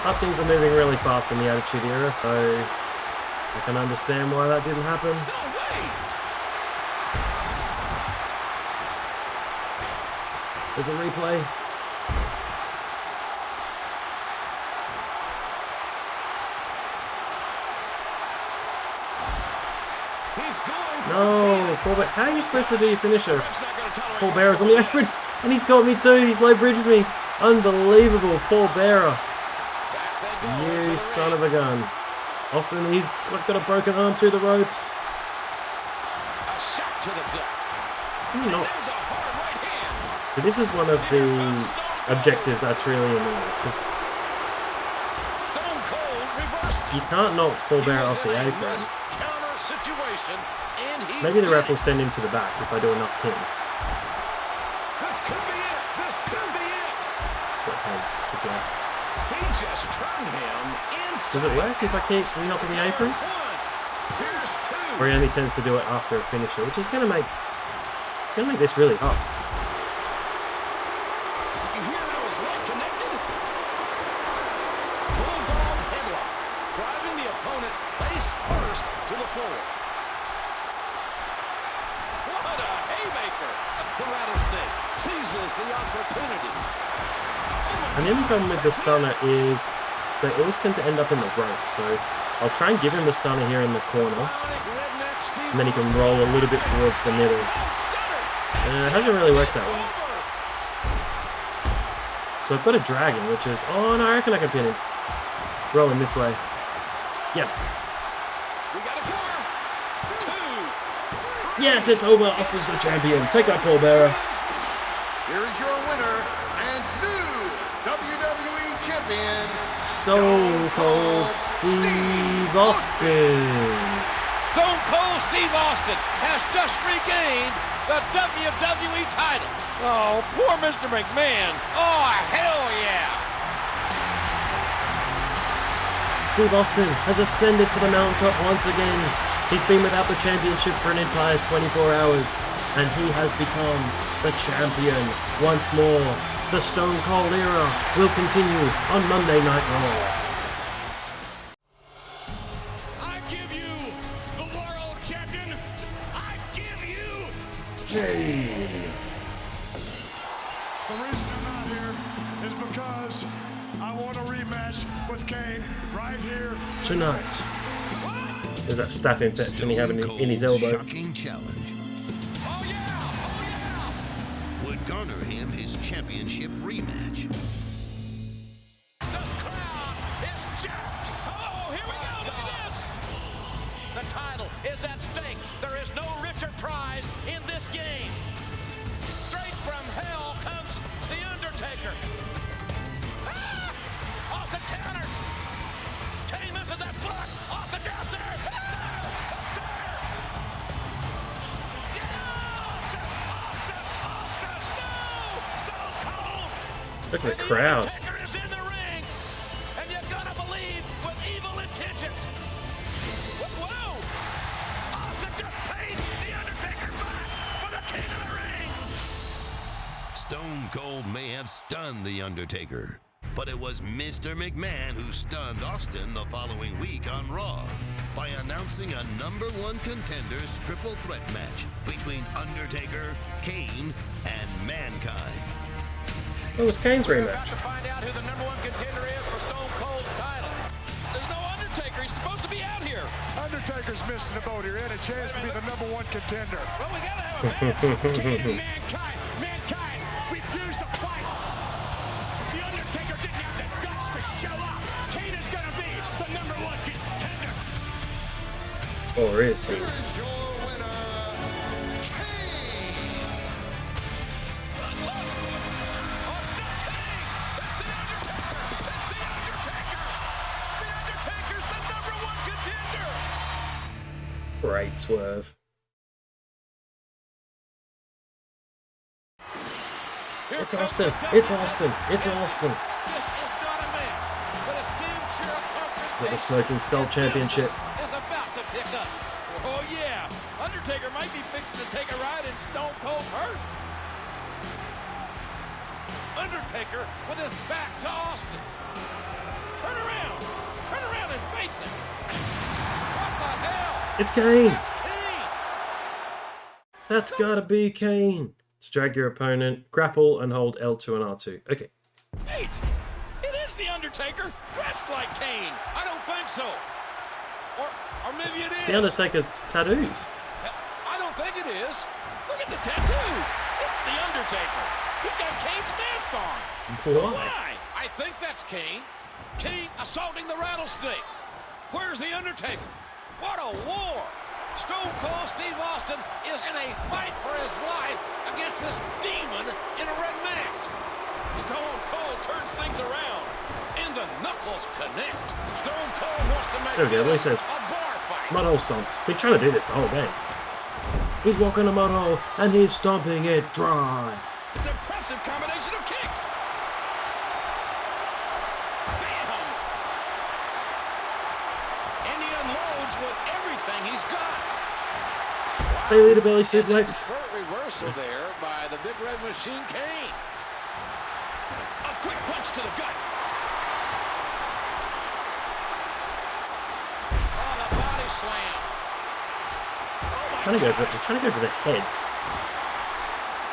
But things are moving really fast in the Attitude Era, so I can understand why that didn't happen. No way. There's a replay. No, Paul Bearer. How are you supposed to do your finisher? Paul Bearer's on the apron, and he's got me too. He's low bridged me. Unbelievable, Paul Bearer. You son of a gun. Austin, he's got a broken arm through the ropes. A shot to the gut. No. There's a hard right hand. But this is one of the objectives that's really annoying, because Stone Cold reversed it. you can't knock Paul Bearer off the apron. Counter situation, and he Maybe the ref will send him to the back if I do enough pins. This could be it. This could be it. That's what Kane should get. He just turned him inside. Does it work if I keep knocking the apron? Here's 2. Or he only tends to do it after a finisher, which is going to make this really hot. You hear how his leg connected? Bulldog headlock, driving the opponent face first to the floor. What a haymaker! The rattlesnake seizes the opportunity. And the only problem with the stunner is they always tend to end up in the rope, so I'll try and give him the stunner here in the corner, and then he can roll a little bit towards the middle. It hasn't really worked that way. So I've got a dragon, which is... Oh, no, I reckon I can pin him. Rolling this way. Yes. We got a cover. 2. Yes, it's over. Austin's the champion. Take that, Paul Bearer. Here is your winner and new WWE Champion, Stone Cold Steve Austin. Stone Cold Steve Austin has just regained the WWE title. Oh, poor Mr. McMahon. Oh, hell yeah. Steve Austin has ascended to the mountaintop once again. He's been without the championship for an entire 24 hours, and he has become the champion once more. The Stone Cold Era will continue on Monday Night Raw. I give you the world champion. I give you Kane. The reason I'm not here is because I want a rematch with Kane right here Tonight. There's that staph infection he had in his Stone Cold's elbow. shocking challenge Oh yeah! Oh yeah! would garner him his championship rematch. The crowd is jacked. Oh, here we go. Look at this. The title is at stake. There is no richer prize in this game. Straight from hell comes The Undertaker. Ah! Austin counters. Kane misses that block. Austin down there. A stunner. Yeah, Austin, no! Stone Cold. Look at the And crowd. Undertaker is in the ring. And you're gonna believe with evil intentions. Whoa! Austin just paid The Undertaker back for the king of the ring. Stone Cold may have stunned The Undertaker, but it was Mr. McMahon who stunned Austin the following week on Raw by announcing a #1 contenders triple threat match between Undertaker, Kane, and Mankind. That was Kane's rematch. To find out who the #1 contender is for Stone Cold's title. There's no Undertaker. He's supposed to be out here. Undertaker's missing the boat here. He had a chance to be the #1 contender. Well, we gotta have a match. Mankind refused to fight. The Undertaker didn't have the guts to show up. Kane is gonna be the #1 contender. Or is he? Here is your winner, Kane. Oh, it's not Kane. It's The Undertaker. It's The Undertaker. The Undertaker's the #1 contender. Great swerve. It's Austin. It's Austin. It's Austin. This is not a match, but a Steve Shamrock Got the Smoking Skull Championship. is about to pick up. Oh, yeah. Undertaker might be fixing to take a ride in Stone Cold's hearse. Undertaker with his back to Austin. Turn around. Turn around and face him. What the hell? It's Kane. Kane. That's gotta be Kane. To drag your opponent, grapple and hold L2 and R2. Okay. Wait. It is The Undertaker, dressed like Kane. I don't think so. Or maybe it is. The Undertaker's tattoos. I don't think it is. Look at the tattoos. It's The Undertaker. He's got Kane's mask on. Why? Why? I think that's Kane. Kane assaulting the rattlesnake. Where's The Undertaker? What a war! Stone Cold Steve Austin is in a fight for his life against this demon in a red mask. Stone Cold turns things around, and the knuckles connect. Stone Cold wants to make There we go, this there's a bar fight. Mud hole stomps. Been trying to do this the whole game. He's walking a mud hole and he's stomping it dry. An impressive combination of kicks. Bam! And he unloads with everything he's got. Bailey to belly suplex. Short reversal there by the Big Red Machine Kane. A quick punch to the gut. Oh, the body slam. Trying to go for the head.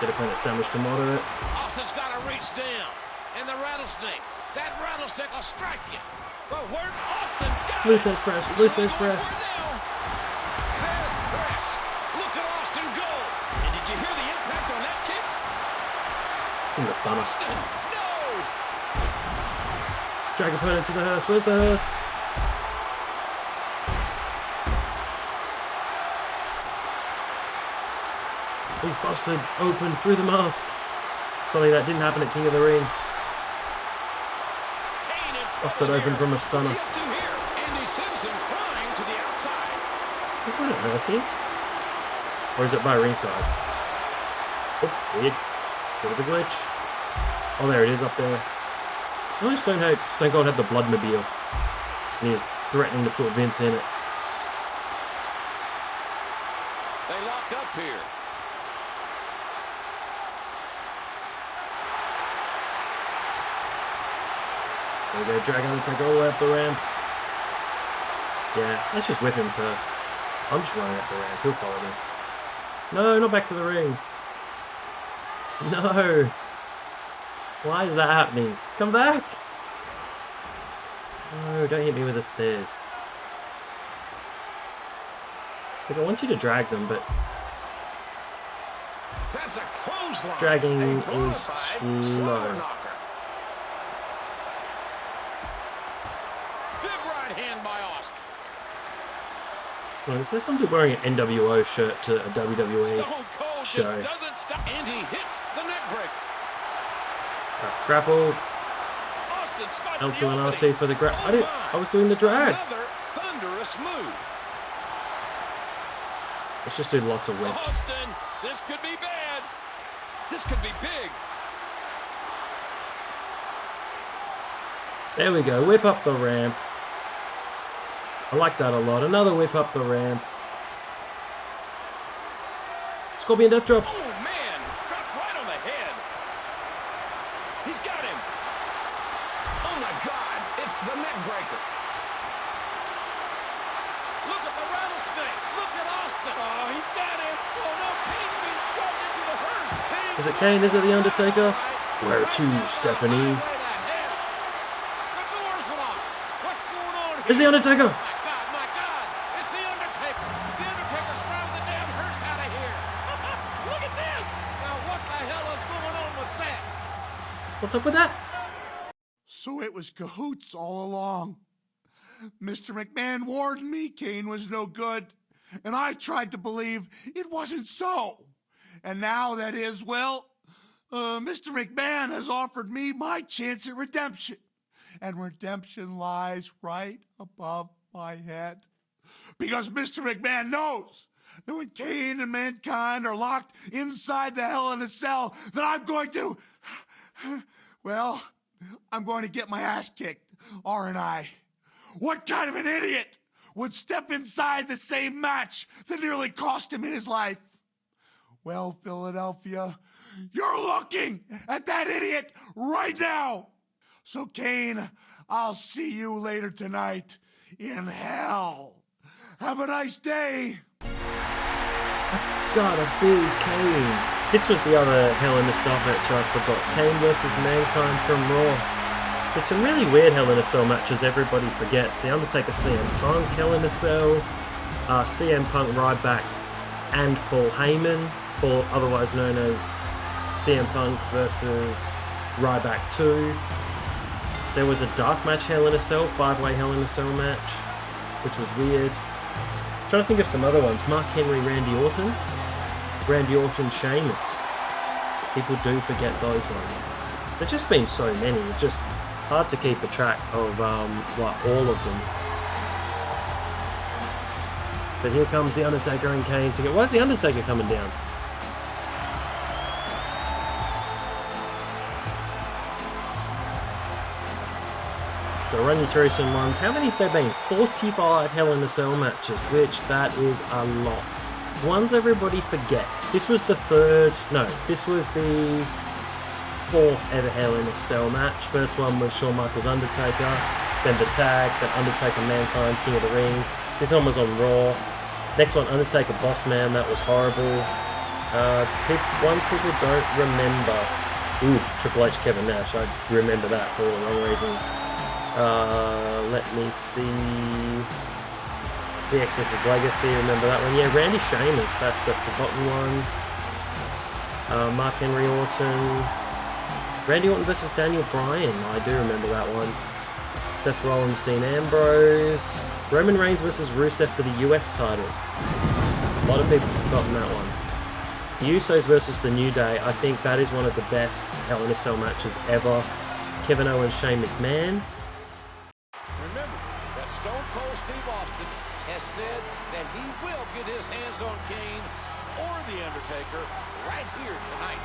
Get opponent's damage to moderate. Austin's got to reach down. And the rattlesnake. That rattlesnake will strike you. But where Austin's got it. Luther's press. Luther's press. There's press. Look at Austin go. And did you hear the impact on that kick? In the stunner. Austin, no. Drag opponent to the hearse. Where's the hearse? He's busted open through the mask. Something that didn't happen at King of the Ring. Busted open from a stunner. Is this one at Mercy's? Or is it by ringside? Oh, weird. Bit of a glitch. Oh, there it is up there. I know Stone Cold had the Bloodmobile. And he was threatening to put Vince in it. They lock up here. There we go, drag Undertaker all the way up the ramp. Yeah, let's just whip him first. I'm just running up the ramp, he'll follow me. No, not back to the ring. No. Why is that happening? Come back! No, don't hit me with the stairs. It's like I want you to drag them, but That's a clothesline. dragging is slow. Big right hand by Austin. Well, there's somebody wearing an NWO shirt to a WWE Stone Cold show. just doesn't stop. And he hits the neck break. Grapple. Austin spots L2 the and opening. RT for the grab. Oh I was doing the drag. Another thunderous move. Let's just do lots of whips. Austin, this could be bad. This could be big. There we go. Whip up the ramp. I like that a lot. Another whip up the ramp. Scorpion Death Drop. Oh, man. Dropped right on the head. He's got him. Oh my God, it's the neck breaker. Look at the rattlesnake. Look at Austin. Oh, he's got him. Oh, no. Kane's been shoved into the hearse. Is it Kane? Is it The Undertaker? Where to, Stephanie? The door's locked. What's going on here? It's The Undertaker! My God. It's The Undertaker. The Undertaker's driving the damn hearse out of here. Look at this. Now, what the hell is going on with that? What's up with that? So it was cahoots all along. Mr. McMahon warned me Kane was no good, and I tried to believe it wasn't so. And now that is, well, Mr. McMahon has offered me my chance at redemption. And redemption lies right above my head. Because Mr. McMahon knows that when Kane and Mankind are locked inside the Hell in a Cell, that I'm going to, well, I'm going to get my ass kicked, aren't I? What kind of an idiot would step inside the same match that nearly cost him his life? Well, Philadelphia, you're looking at that idiot right now. So, Kane, I'll see you later tonight in hell. Have a nice day. That's gotta be Kane. This was the other Hell in a Cell match I forgot. Kane versus Mankind from Raw. It's some really weird Hell in a Cell matches everybody forgets. The Undertaker, CM Punk, Hell in a Cell, CM Punk, Ryback, and Paul Heyman, or otherwise known as CM Punk versus Ryback 2. There was a dark match Hell in a Cell, 5-way Hell in a Cell match, which was weird. I'm trying to think of some other ones. Mark Henry, Randy Orton, Sheamus. People do forget those ones. There's just been so many. It's just hard to keep a track of all of them. But here comes The Undertaker and Kane to get... Why is The Undertaker coming down? So run you through some ones. How many's there been? 45 Hell in a Cell matches, which that is a lot. Ones everybody forgets. This was the fourth ever Hell in a Cell match. First one was Shawn Michaels Undertaker, then the tag, then Undertaker Mankind, King of the Ring. This one was on Raw. Next one, Undertaker Boss Man, that was horrible. Ones people don't remember. Ooh, Triple H Kevin Nash, I remember that for all the wrong reasons. Let me see. DX vs Legacy, remember that one? Yeah, Randy Sheamus, that's a forgotten one. Mark Henry Orton. Randy Orton versus Daniel Bryan, I do remember that one. Seth Rollins, Dean Ambrose. Roman Reigns versus Rusev for the US title. A lot of people have forgotten that one. The Usos versus the New Day, I think that is one of the best Hell in a Cell matches ever. Kevin Owens, Shane McMahon. Remember that Stone Cold Steve Austin has said that he will get his hands on Kane or The Undertaker right here tonight.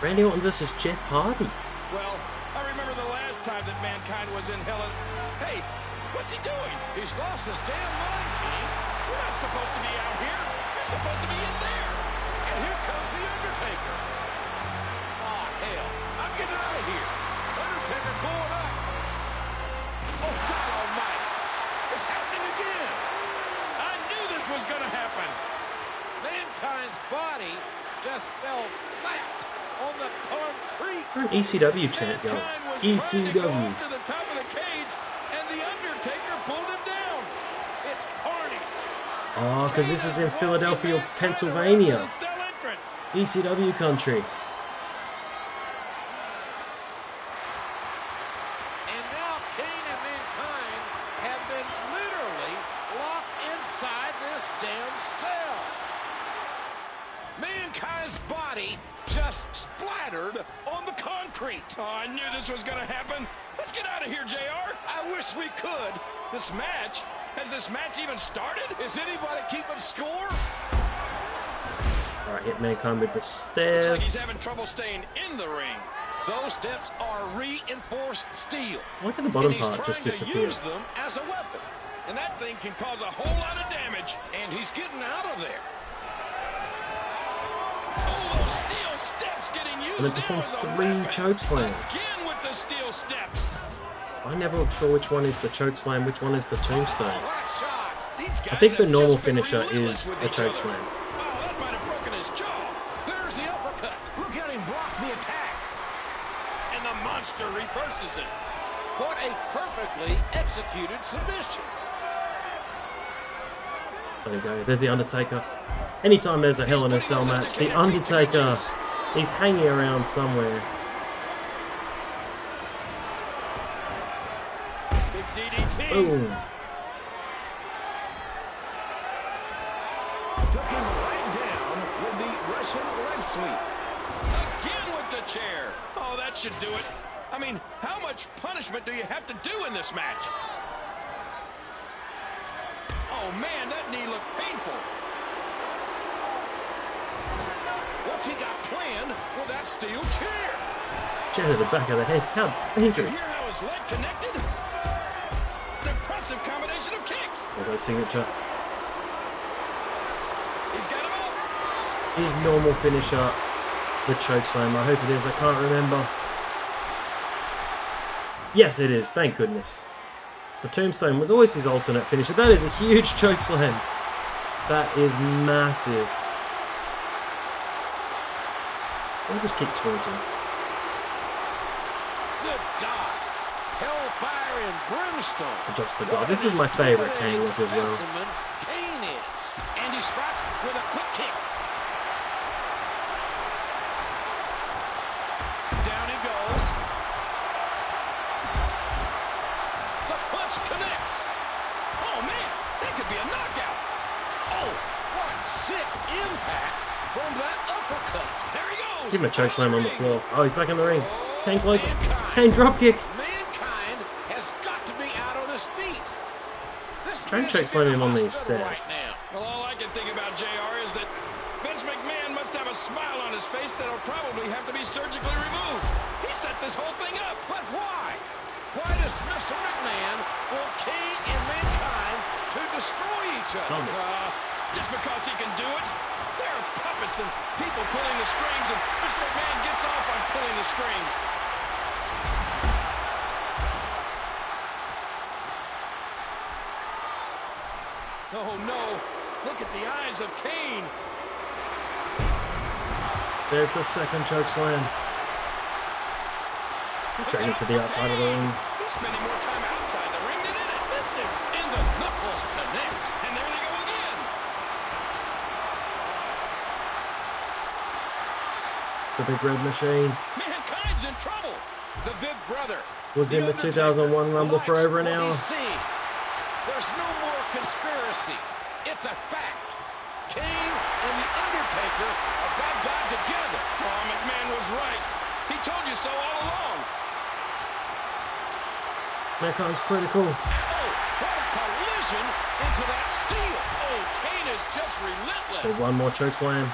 Randy Orton versus Jeff Hardy. Well, I remember the last time that Mankind was in Hell in... Hey, what's he doing? He's lost his damn mind, King. We're not supposed to be out here. You're supposed to be in there. And here comes The Undertaker. Oh, hell. I'm getting out of here. Undertaker going up. Oh, God almighty. It's happening again. I knew this was going to happen. Mankind's body just fell flat on the concrete. Where an ECW chant go? Mankind was trying to go ECW. up to the top of the cage, and The Undertaker pulled him down. It's carnage. Oh, because this is in Philadelphia, Pennsylvania. ECW country. And now Kane and Mankind have been literally locked inside this damn cell. Mankind's body just splattered on the concrete. Oh, I knew this was going to happen. Let's get out of here, JR. I wish we could. This match? Has this match even started? Is anybody keeping score? Alright, hit Mankind with the Looks like he's stairs. having trouble staying in the ring. Those steps are reinforced steel. Look at the bottom And he's part just trying to disappeared. use them as a weapon. And that thing can cause a whole lot of damage. And he's getting out of there. Oh, those steel steps getting And used then now performed as a 3 weapon. choke slams. Again with the steel steps. I'm never sure which one is the choke slam, which one is the tombstone. Oh, what a shot. These guys I think the have normal just been finisher relentless is with a each choke other. slam. Wow, that might have broken his jaw. There's the uppercut. Look at him block the attack. And the monster reverses it. What a perfectly executed submission. There you go. There's the Undertaker. Anytime there's a Hell in a Cell match, the Undertaker is hanging around somewhere. Big DDT. Boom. Took him right down with the Russian leg sweep. Again with the chair. Oh, that should do it. I mean, how much punishment do you have to do in this match? Oh, man, that knee looked painful. What's he got planned with that steel chair? Chair to the back of the head. How You dangerous. hear how his leg connected? An impressive combination of kicks. There goes signature. He's got him up. His normal finisher, the choke slam. I hope it is. I can't remember. Yes, it is. Thank goodness. The tombstone was always his alternate finisher. That is a huge choke slam. That is massive. I'll just keep taunting. Good God. Hellfire and brimstone. Adjust the guard. This is my favourite Kane look as well. Specimen Kane is. And he strikes with a quick kick. Down he goes. The punch connects. Oh, man. That could be a knockout. Oh, what sick impact from that uppercut. There he goes. Give him a choke slam on the floor. Oh, he's back in the ring. Kane closer. Mankind. Kane dropkick. Mankind has got to be out on his feet. This Try and man choke should be slam him in on the these hospital stairs. right now. Well, all I can think about, JR, is that Vince McMahon must have a smile on his face that'll probably have to be surgically removed. He set this whole thing up. But why? Why does Mr. McMahon want Kane and Mankind to destroy each other? Just because he can do it. There are puppets and people pulling the strings, and Mr. McMahon gets off on pulling the strings. Oh, no. Look at the eyes of Kane. There's the second choke slam. Drag him to the outside of the ring. He's spending more time outside the ring than in it. Missed him. And the knuckles connect. And there they go again. It's the Big Red Machine. Mankind's in trouble. The big brother. Was in the 2001 Rumble for over an hour. What he's seeing. There's no more conspiracy. It's a fact. Kane and the Undertaker about got together. Oh, McMahon was right. He told you so all along. Mankind's critical. Oh, what a collision into that steel. Oh, Kane is just relentless. So one more chokeslam.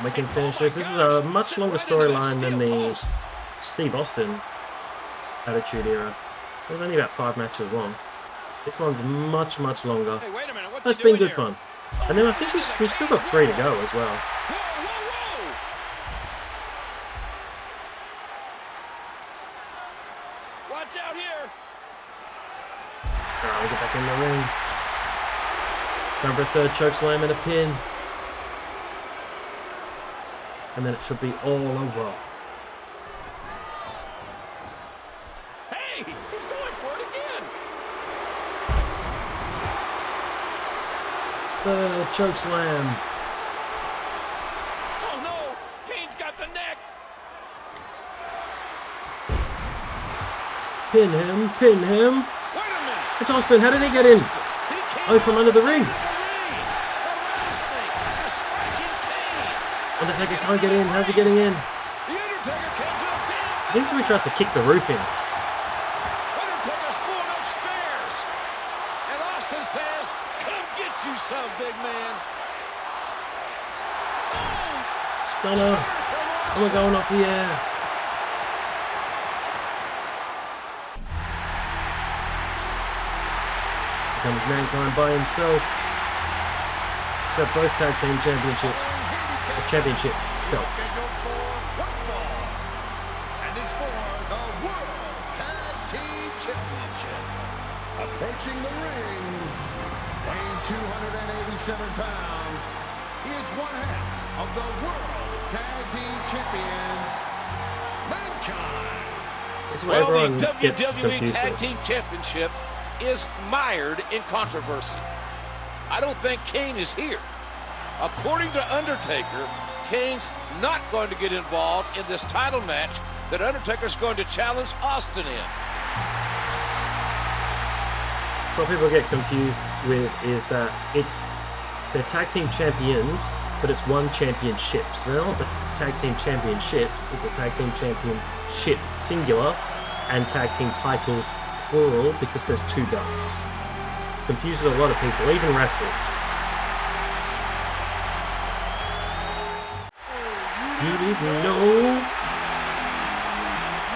We can finish this. This is a much longer storyline than the Steve Austin Attitude Era. It was only about 5 matches long. This one's much, much longer. Hey, wait a minute. What's That's he been doing good here? fun. And then I think we've still got 3 to go as well. Whoa, whoa, whoa. Watch out here. Alright, we'll get back in the ring. Going for a third chokeslam and a pin. And then it should be all over. Hey, he's going for it again. Third chokeslam. Oh, no. Kane's got the neck. Pin him, pin him. Wait a minute. It's Austin, how did he get in? He came Oh, from under the ring. the rattlesnake, the striking Kane. Undertaker can't get in, how's he getting in? The Undertaker can't do a damn. I think somebody tries to kick the roof in. Undertaker's going upstairs. And Austin says, come get you some, big man. Oh! Stunner. And we're going off the air. Here comes Mankind by himself. He's got both tag team championships. The championship belt. Scheduled for one fall. And it's for the World Tag Team Championship. Approaching the ring, weighing 287 pounds, he is one half of the World Tag Team Champions, Mankind. This is where Well, everyone the gets WWE confused Tag with. Team Championship is mired in controversy. I don't think Kane is here. According to Undertaker, Kane's not going to get involved in this title match that Undertaker's going to challenge Austin in. So what people get confused with is that they're tag team champions, but it's one championship. So they're not the tag team championships, it's a tag team championship singular and tag team titles plural because there's 2 belts. Confuses a lot of people, even wrestlers. You didn't know.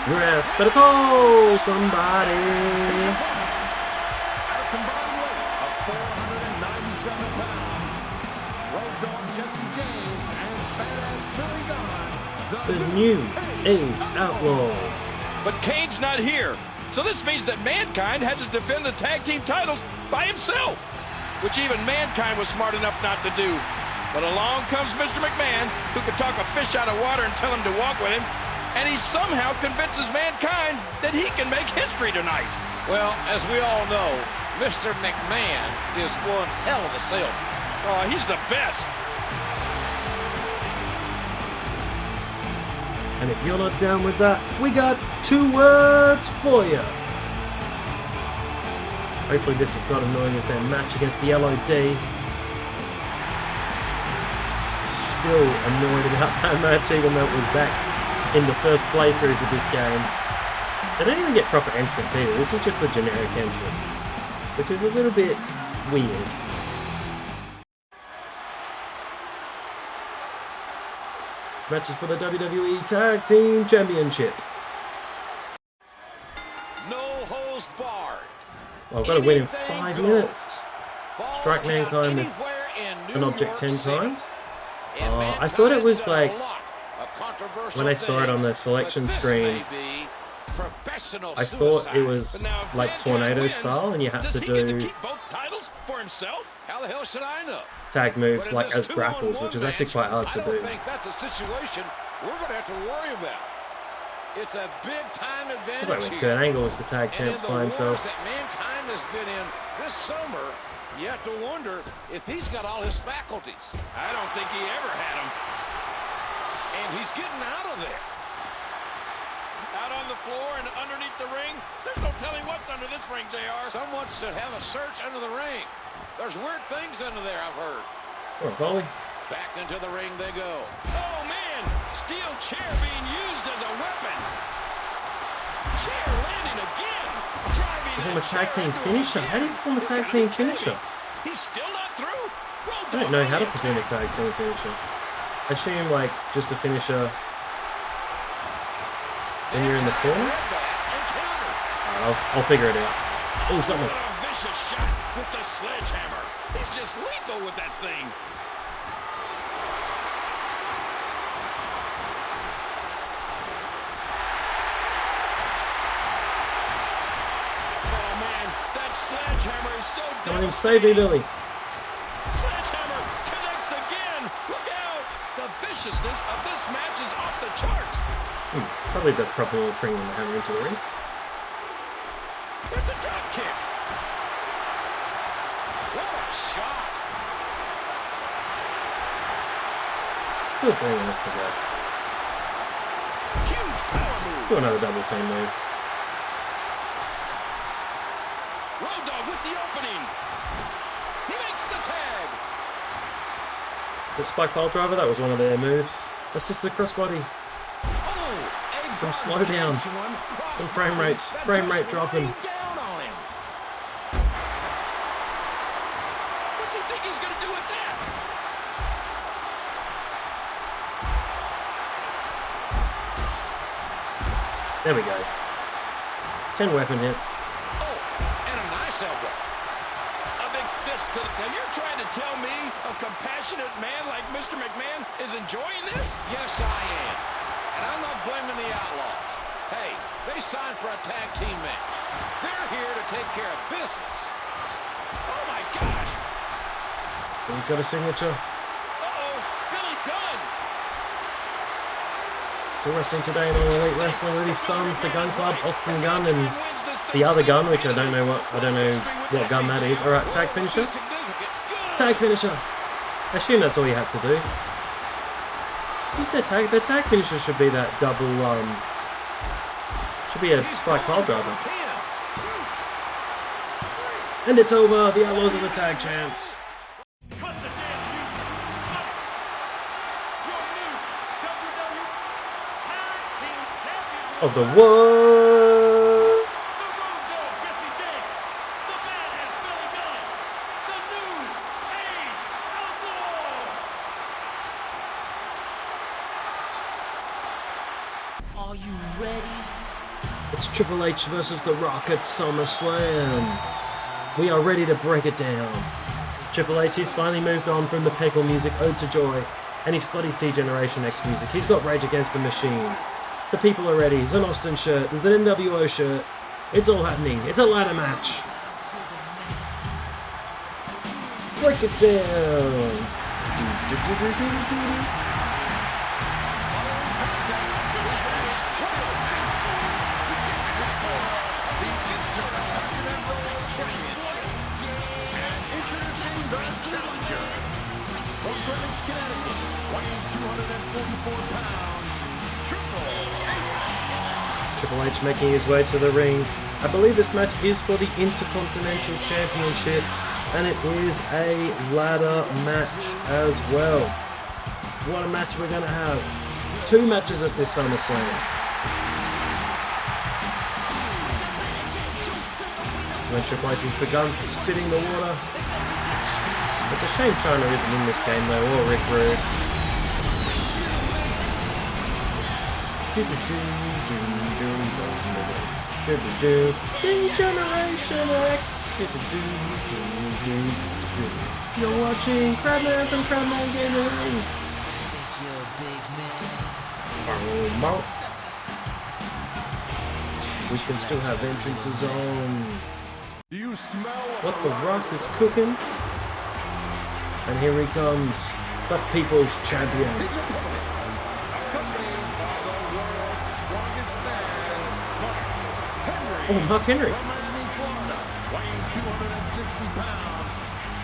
Your ass better call somebody. At a combined weight of 497 pounds, Road Dogg Jesse James and Badass Billy Gunn, The New Age Outlaws. But Kane's not here. So this means that Mankind has to defend the tag team titles by himself, which even Mankind was smart enough not to do. But along comes Mr. McMahon, who could talk a fish out of water and tell him to walk with him, and he somehow convinces Mankind that he can make history tonight. Well, as we all know, Mr. McMahon is one hell of a salesman. Oh, he's the best. And if you're not down with that, we got 2 words for you. Hopefully this is not annoying as their match against the LOD. Still annoyed about that match, even though it was back in the first playthrough for this game. They don't even get proper entrance either. This is just the generic entrance, which is a little bit weird. This match is for the WWE Tag Team Championship. No holds barred. Well, I've got to win in Anything 5 goes. minutes. Balls Strike count Mankind with anywhere in an New object York 10 City. times. And I thought it was Mankind's done like a lot of controversial when I saw it on the things, selection but this screen, may be professional I thought suicide. it was But now if like Mankind tornado wins, style, and you had does to he get to do keep both titles for himself? How the hell should I know? tag moves But in like this as grapples, 2-on-1 which is actually match, quite hard to I don't do. think that's a situation we're going to have to worry about. It's a big time It's advantage like when here. Kurt Angle was the tag And in champs the by himself. wars that Mankind has been in this summer, you have to wonder if he's got all his faculties. I don't think he ever had them. And he's getting out of there. Out on the floor and underneath the ring, there's no telling what's under this ring, JR. Someone should have a search under the ring. There's weird things under there, I've heard. All right, Polly. Back into the ring they go. Oh, man. Steel chair being used as a weapon. Chair landing again. Driving Perform a tag team finisher. How do you perform a tag team finisher? He's still not through. I don't know how to perform a tag team finisher. I assume, like, just a finisher when you're in the corner? I'll figure it out. Oh, he's got me. What a vicious shot with the sledgehammer. He's just lethal with that thing. Oh, man. That sledgehammer is so Come on, save me, Billy. Sledgehammer connects again. Look out. The viciousness of this match is off the charts. Probably the proper way of bringing the hammer into the ring. It's a drop kick. What a shot. Still bringing this together. Huge power move. Do another double team move. Road Dogg with the opening. He makes the tag. The spike pile driver, that was one of their moves. That's just a crossbody. Oh, Some slowdown. Some frame rates. Frame rate dropping. Down on him. What's he think he's going to do with that? There we go. 10 weapon hits. Oh, and a nice elbow. A big fist to the... Now you're trying to tell me a compassionate man like Mr. McMahon is enjoying this? Yes, I am. And I'm not blaming the Outlaws. Hey, they signed for a tag team match. They're here to take care of business. Oh, my gosh. He's got a signature. Uh-oh, Billy Gunn. Still wrestling today in All Elite Wrestling with his sons, the Gun Club, Austin Gunn, and the other gun, which I don't know what gun that is. All right, tag finisher. Tag finisher. I assume that's all you had to do. Just their tag finisher should be that double. Should be a spike pile driver. And it's over. The Outlaws are the tag champs. Cut the damn music. Cut it. Your new WWE Tag Team Champions Of the world. The Road Dogg, Jesse James. The Badass Billy Gunn. The New Age Outlaws. Are you ready? It's Triple H versus The Rock at SummerSlam. We are ready to break it down. Triple H has finally moved on from the Peggle music Ode to Joy, and he's got his D-Generation X music. He's got Rage Against the Machine. The people are ready. There's an Austin shirt. There's the NWO shirt. It's all happening. It's a ladder match. Break it down. Introducing the challenger from Greenwich, Connecticut, weighing 244 pounds, Triple H making his way to the ring. I believe this match is for the Intercontinental Championship, and it is a ladder match as well. What a match we're going to have. 2 matches at this SummerSlam. So when Triple H has begun spitting the water. It's a shame China isn't in this game though, or Rick Rude. D-Generation X. You're watching Crabman from Crabman Gaming. We can still have entrances on. Do you smell What the Rock is cooking? And here he comes, the People's Champion. accompanied by the world's strongest man, Mark Henry. Oh, Mark Henry. From Miami, Florida, weighing 260 pounds.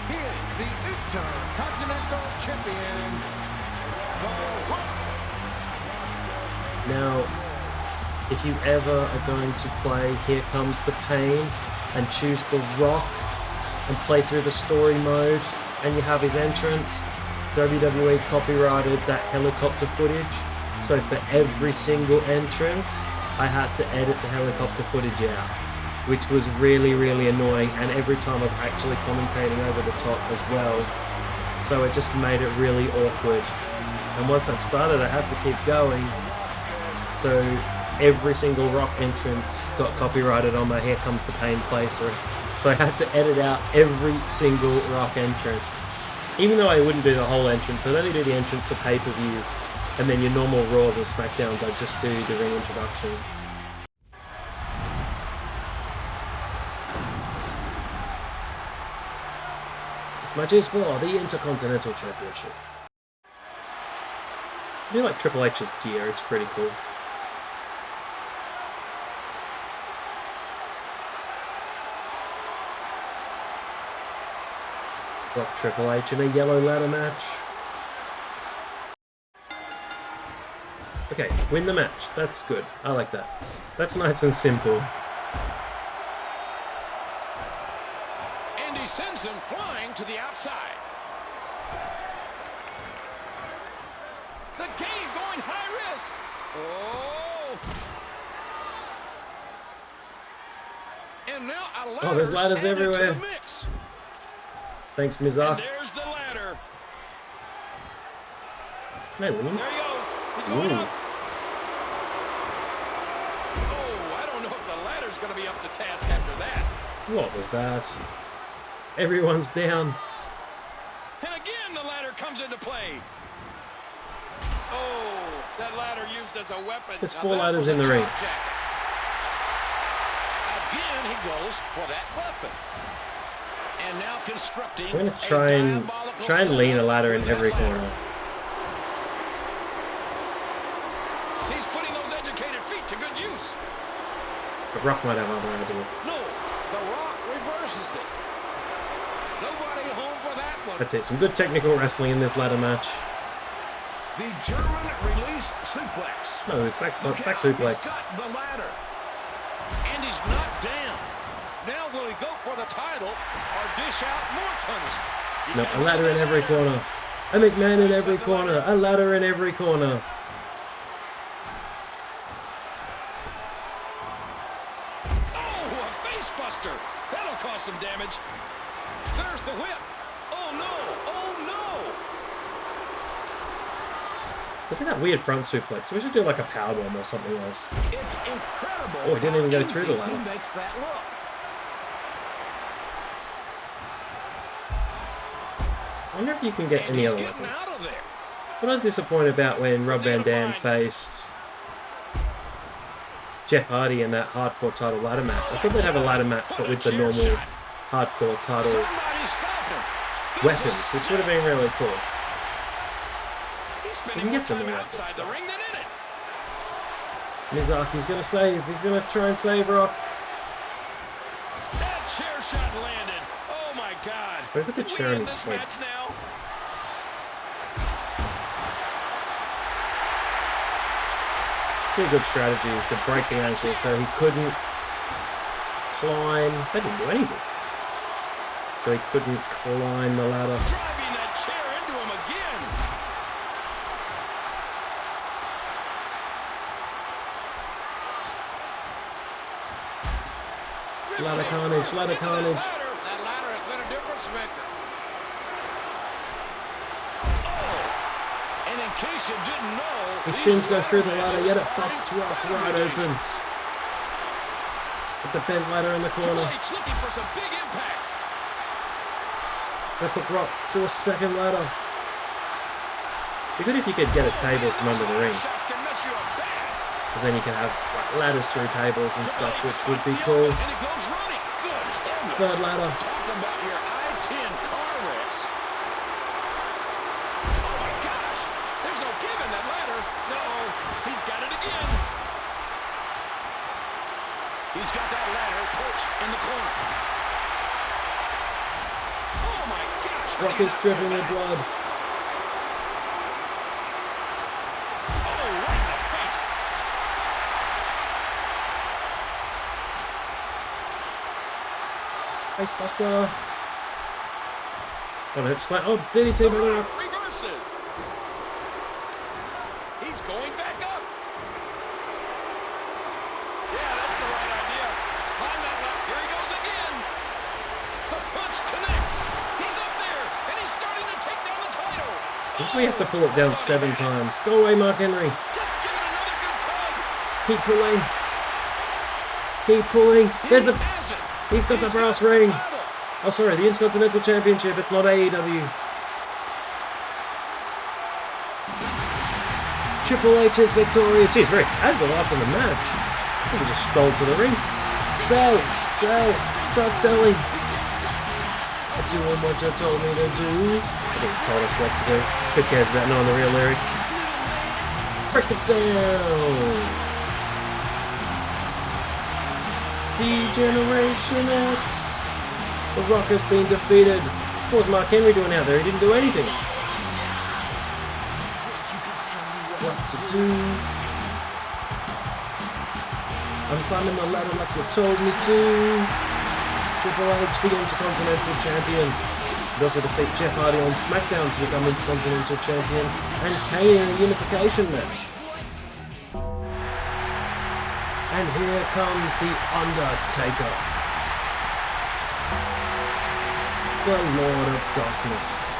He is the Intercontinental Champion, The Rock. Now, if you ever are going to play Here Comes the Pain and choose The Rock and play through the story mode, and you have his entrance, WWE copyrighted that helicopter footage. So for every single entrance, I had to edit the helicopter footage out, which was really, really annoying. And every time I was actually commentating over the top as well. So it just made it really awkward. And once I started, I had to keep going. So every single Rock entrance got copyrighted on my Here Comes the Pain playthrough. So I had to edit out every single Rock entrance. Even though I wouldn't do the whole entrance, I'd only do the entrance for pay-per-views. And then your normal Raws and SmackDowns, I'd just do the ring introduction. This match is for the Intercontinental Championship. I do like Triple H's gear, it's pretty cool. Got Triple H in a yellow ladder match. Okay, win the match. That's good. I like that. That's nice and simple. And he sends him flying to the outside. The game going high risk. Oh. And now oh, there's ladders everywhere. Thanks, Mizark. And there's the ladder. No, winning. There he goes. He's going up. Oh, I don't know if the ladder's going to be up to task after that. What was that? Everyone's down. And again, the ladder comes into play. Oh, that ladder used as a weapon. There's 4 ladders in the ring. Again, he goes for that weapon. And now constructing. I'm gonna try and lean a ladder in every corner. He's putting those educated feet to good use. The Rock might have other ideas. No, the Rock reverses it. Nobody home for that one. That's it. Some good technical wrestling in this ladder match. The German release suplex. No, it's back suplex. He's got the ladder. And he's knocked down. Now will he go for the title or dish out more punishment? No, a ladder in every corner. A McMahon in every corner. A ladder in every corner. Oh, a face buster. That'll cause some damage. There's the whip. Oh no. Oh no. Look at that weird front suplex. We should do like a powerbomb or something else. It's incredible. Oh, he didn't even go through the ladder. He makes that look. I wonder if you can get any other weapons. Out of there. What I was disappointed about when Rob Van Dam faced Jeff Hardy in that hardcore title ladder match. I thought they'd have a ladder match, but with the normal hardcore title weapons, which would have been really cool. We can get some more weapons. Mizaki's going to save. He's going to try and save Rock. That chair shot landed. Oh my God. Look at the chair in his plate. Pretty good strategy to break the ankle so he couldn't climb. That didn't do anything. So he couldn't climb the ladder. Driving that chair into him again. It's ladder carnage, ladder carnage. That ladder has been a difference maker. And in case you didn't know, The shins go through the ladder, yet it busts Rock right open. With the bent ladder in the corner. Looking for some big impact. They put Rock through a second ladder. Be good if you could get a table from under the ring. Because then you can have like, ladders through tables and stuff, which would be cool. Third ladder. Talk about your I-10 car race. Oh my gosh. There's no give in that ladder. No, he's got it again. He's got that ladder perched in the corner. Oh my gosh. Rock is dripping with blood. Facebuster. Oh, no, it's like, oh, DDT by The Rock. Reverses. He's going back up. Yeah, that's the right idea. Climb that up. Here he goes again. The punch connects. He's up there, and he's starting to take down the title. This is where you have to pull it down 7 times. Go away, Mark Henry. Just give it another good tug. Keep pulling. Keep pulling. There's the... He's got the brass ring. Oh, sorry, the Intercontinental Championship. It's not AEW. Triple H is victorious. Jeez, very casual after the match. He can just stroll to the ring. Sell. Start selling. I'm doing what you told me to do. I think he told us what to do. Who cares about knowing the real lyrics? Break it down. D-Generation X. The Rock has been defeated. What was Mark Henry doing out there? He didn't do anything. What to do? I'm climbing the ladder like you told me to. Triple H, the Intercontinental Champion. He also defeat Jeff Hardy on SmackDown to become Intercontinental Champion. And Kane in a unification match. And here comes the Undertaker. The Lord of Darkness.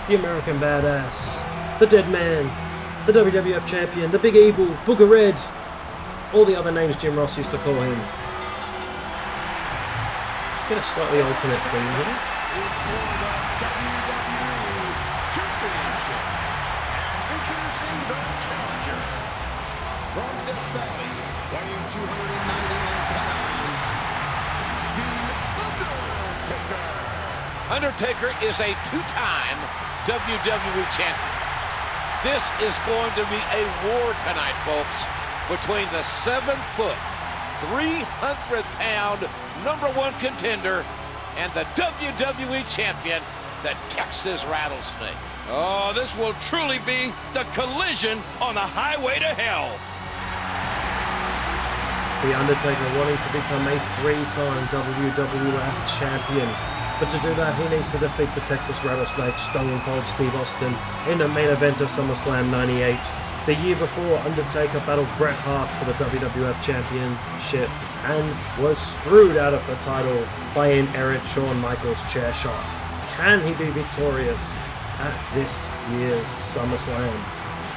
The American Badass. The Dead Man. The WWF Champion. The Big Evil. Booger Red. All the other names Jim Ross used to call him. Get a slightly alternate theme here. It's for the WWE Championship. Introducing the challenger. From Death Valley, weighing 299 pounds, the Undertaker is a 2-time WWE champion. This is going to be a war tonight, folks, between the 7-foot, 300-pound #1 contender and the WWE champion, the Texas Rattlesnake. Oh, this will truly be the collision on the highway to hell. It's the Undertaker wanting to become a 3-time WWF champion. But to do that, he needs to defeat the Texas Rattlesnake, Stone Cold Steve Austin, in the main event of SummerSlam 98. The year before, Undertaker battled Bret Hart for the WWF Championship and was screwed out of the title by an errant Shawn Michaels chair shot. Can he be victorious at this year's SummerSlam?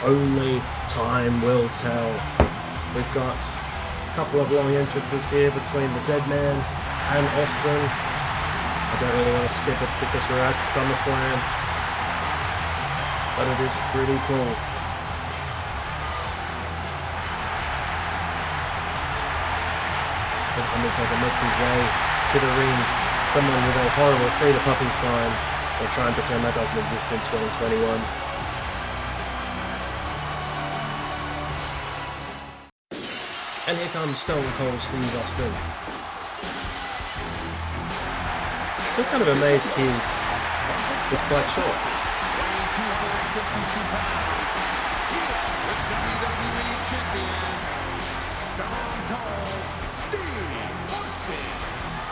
Only time will tell. We've got a couple of long entrances here between the Dead Man and Austin. I don't really want to skip it because we're at SummerSlam, but it is pretty cool. As Undertaker makes his way to the ring, someone with a horrible Free the Puppy sign will try and pretend that doesn't exist in 2021. And here comes Stone Cold Steve Austin. I'm kind of amazed he's quite short.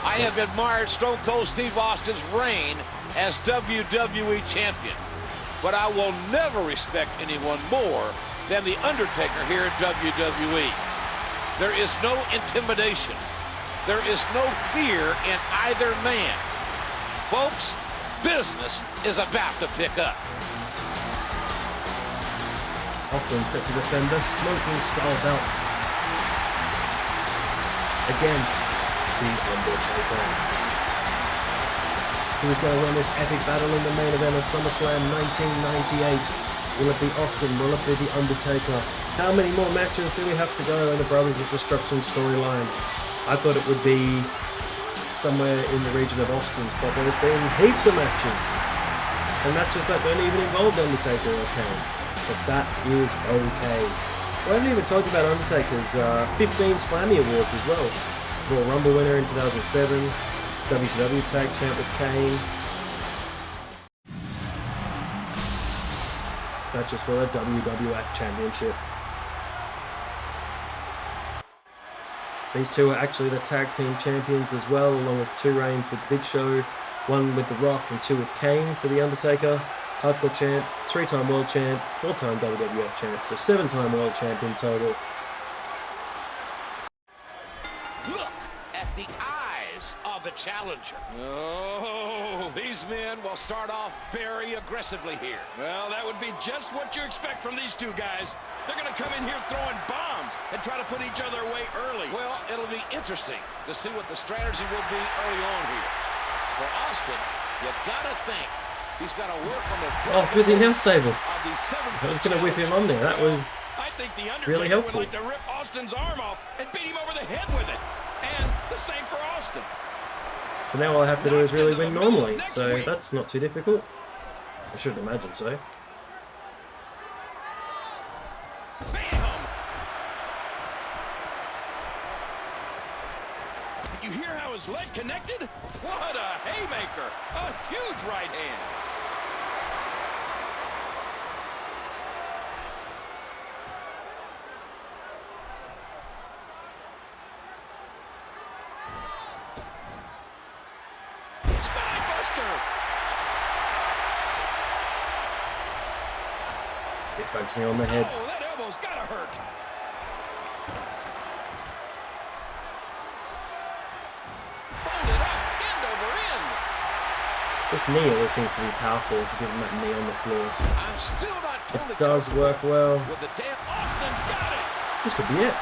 I have admired Stone Cold Steve Austin's reign as WWE champion, but I will never respect anyone more than The Undertaker here at WWE. There is no intimidation. There is no fear in either man. Folks, business is about to pick up. Austin set to defend the Smoking Skull belt against the Undertaker. He was going to win this epic battle in the main event of SummerSlam 1998. Will it be Austin? Will it be the Undertaker? How many more matches do we have to go in the Brothers of Destruction storyline? I thought it would be somewhere in the region of Austin's, but there's been heaps of matches. And matches that don't even involve Undertaker or Kane. But that is okay. Well, I haven't even told you about Undertaker's 15 Slammy Awards as well. Royal Rumble winner in 2007, WCW Tag Champ with Kane. Matches for the WWF Championship. These two are actually the tag team champions as well, along with 2 reigns with Big Show 1 with The Rock and 2 with Kane for The Undertaker. Hardcore champ, 3-time world champ, 4-time WWF champ, so 7-time world champ in total. Look at the eyes of the challenger. Oh, these men will start off very aggressively here. Well, that would be just what you expect from these two guys. They're going to come in here throwing bombs and try to put each other away early. Well, it'll be interesting to see what the strategy will be early on here. For Austin, you got to think he's got to work on the... Oh, with the announce table. I was going to whip him on there. That was I think the Undertaker really helpful. would like to rip Austin's arm off and beat him over the head with it. And the same for Austin. So now all I have to do is really win normally, so that's not too difficult. I should imagine so. Bam! Did you hear how his leg connected? What a haymaker! A huge right hand. Get focusing on the head. Oh, that elbow's gotta hurt. Folded up, end over end. This knee always seems to be powerful, giving that knee on the floor. I'm still not totally It does work well. with the damn... Austin's got it. This could be it.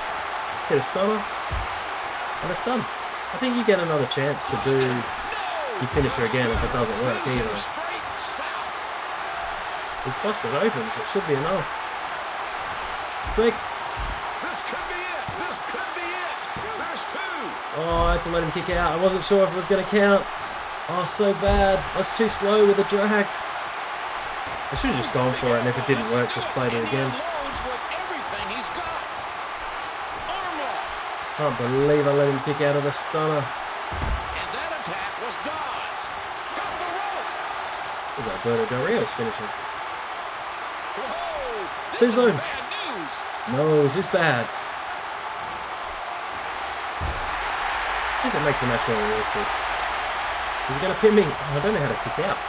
Hit a stunner, and it's done. I think you get another chance to do your finisher again if it doesn't work either. He's busted open, so it should be enough. Quick! This could be it. This could be it. There's 2. Oh, I had to let him kick out. I wasn't sure if it was going to count. Oh, so bad. I was too slow with the drag. I should have just gone for it, and if it didn't work, just played it again. Can't believe I let him kick out of the stunner. And that attack was dodged. Got the rope. Is that Alberto Del Rio's finishing? Whoa, Please this load. is bad news. No, is this bad? I guess it makes the match more realistic. Is he going to pin me? Oh, I don't know how to kick out.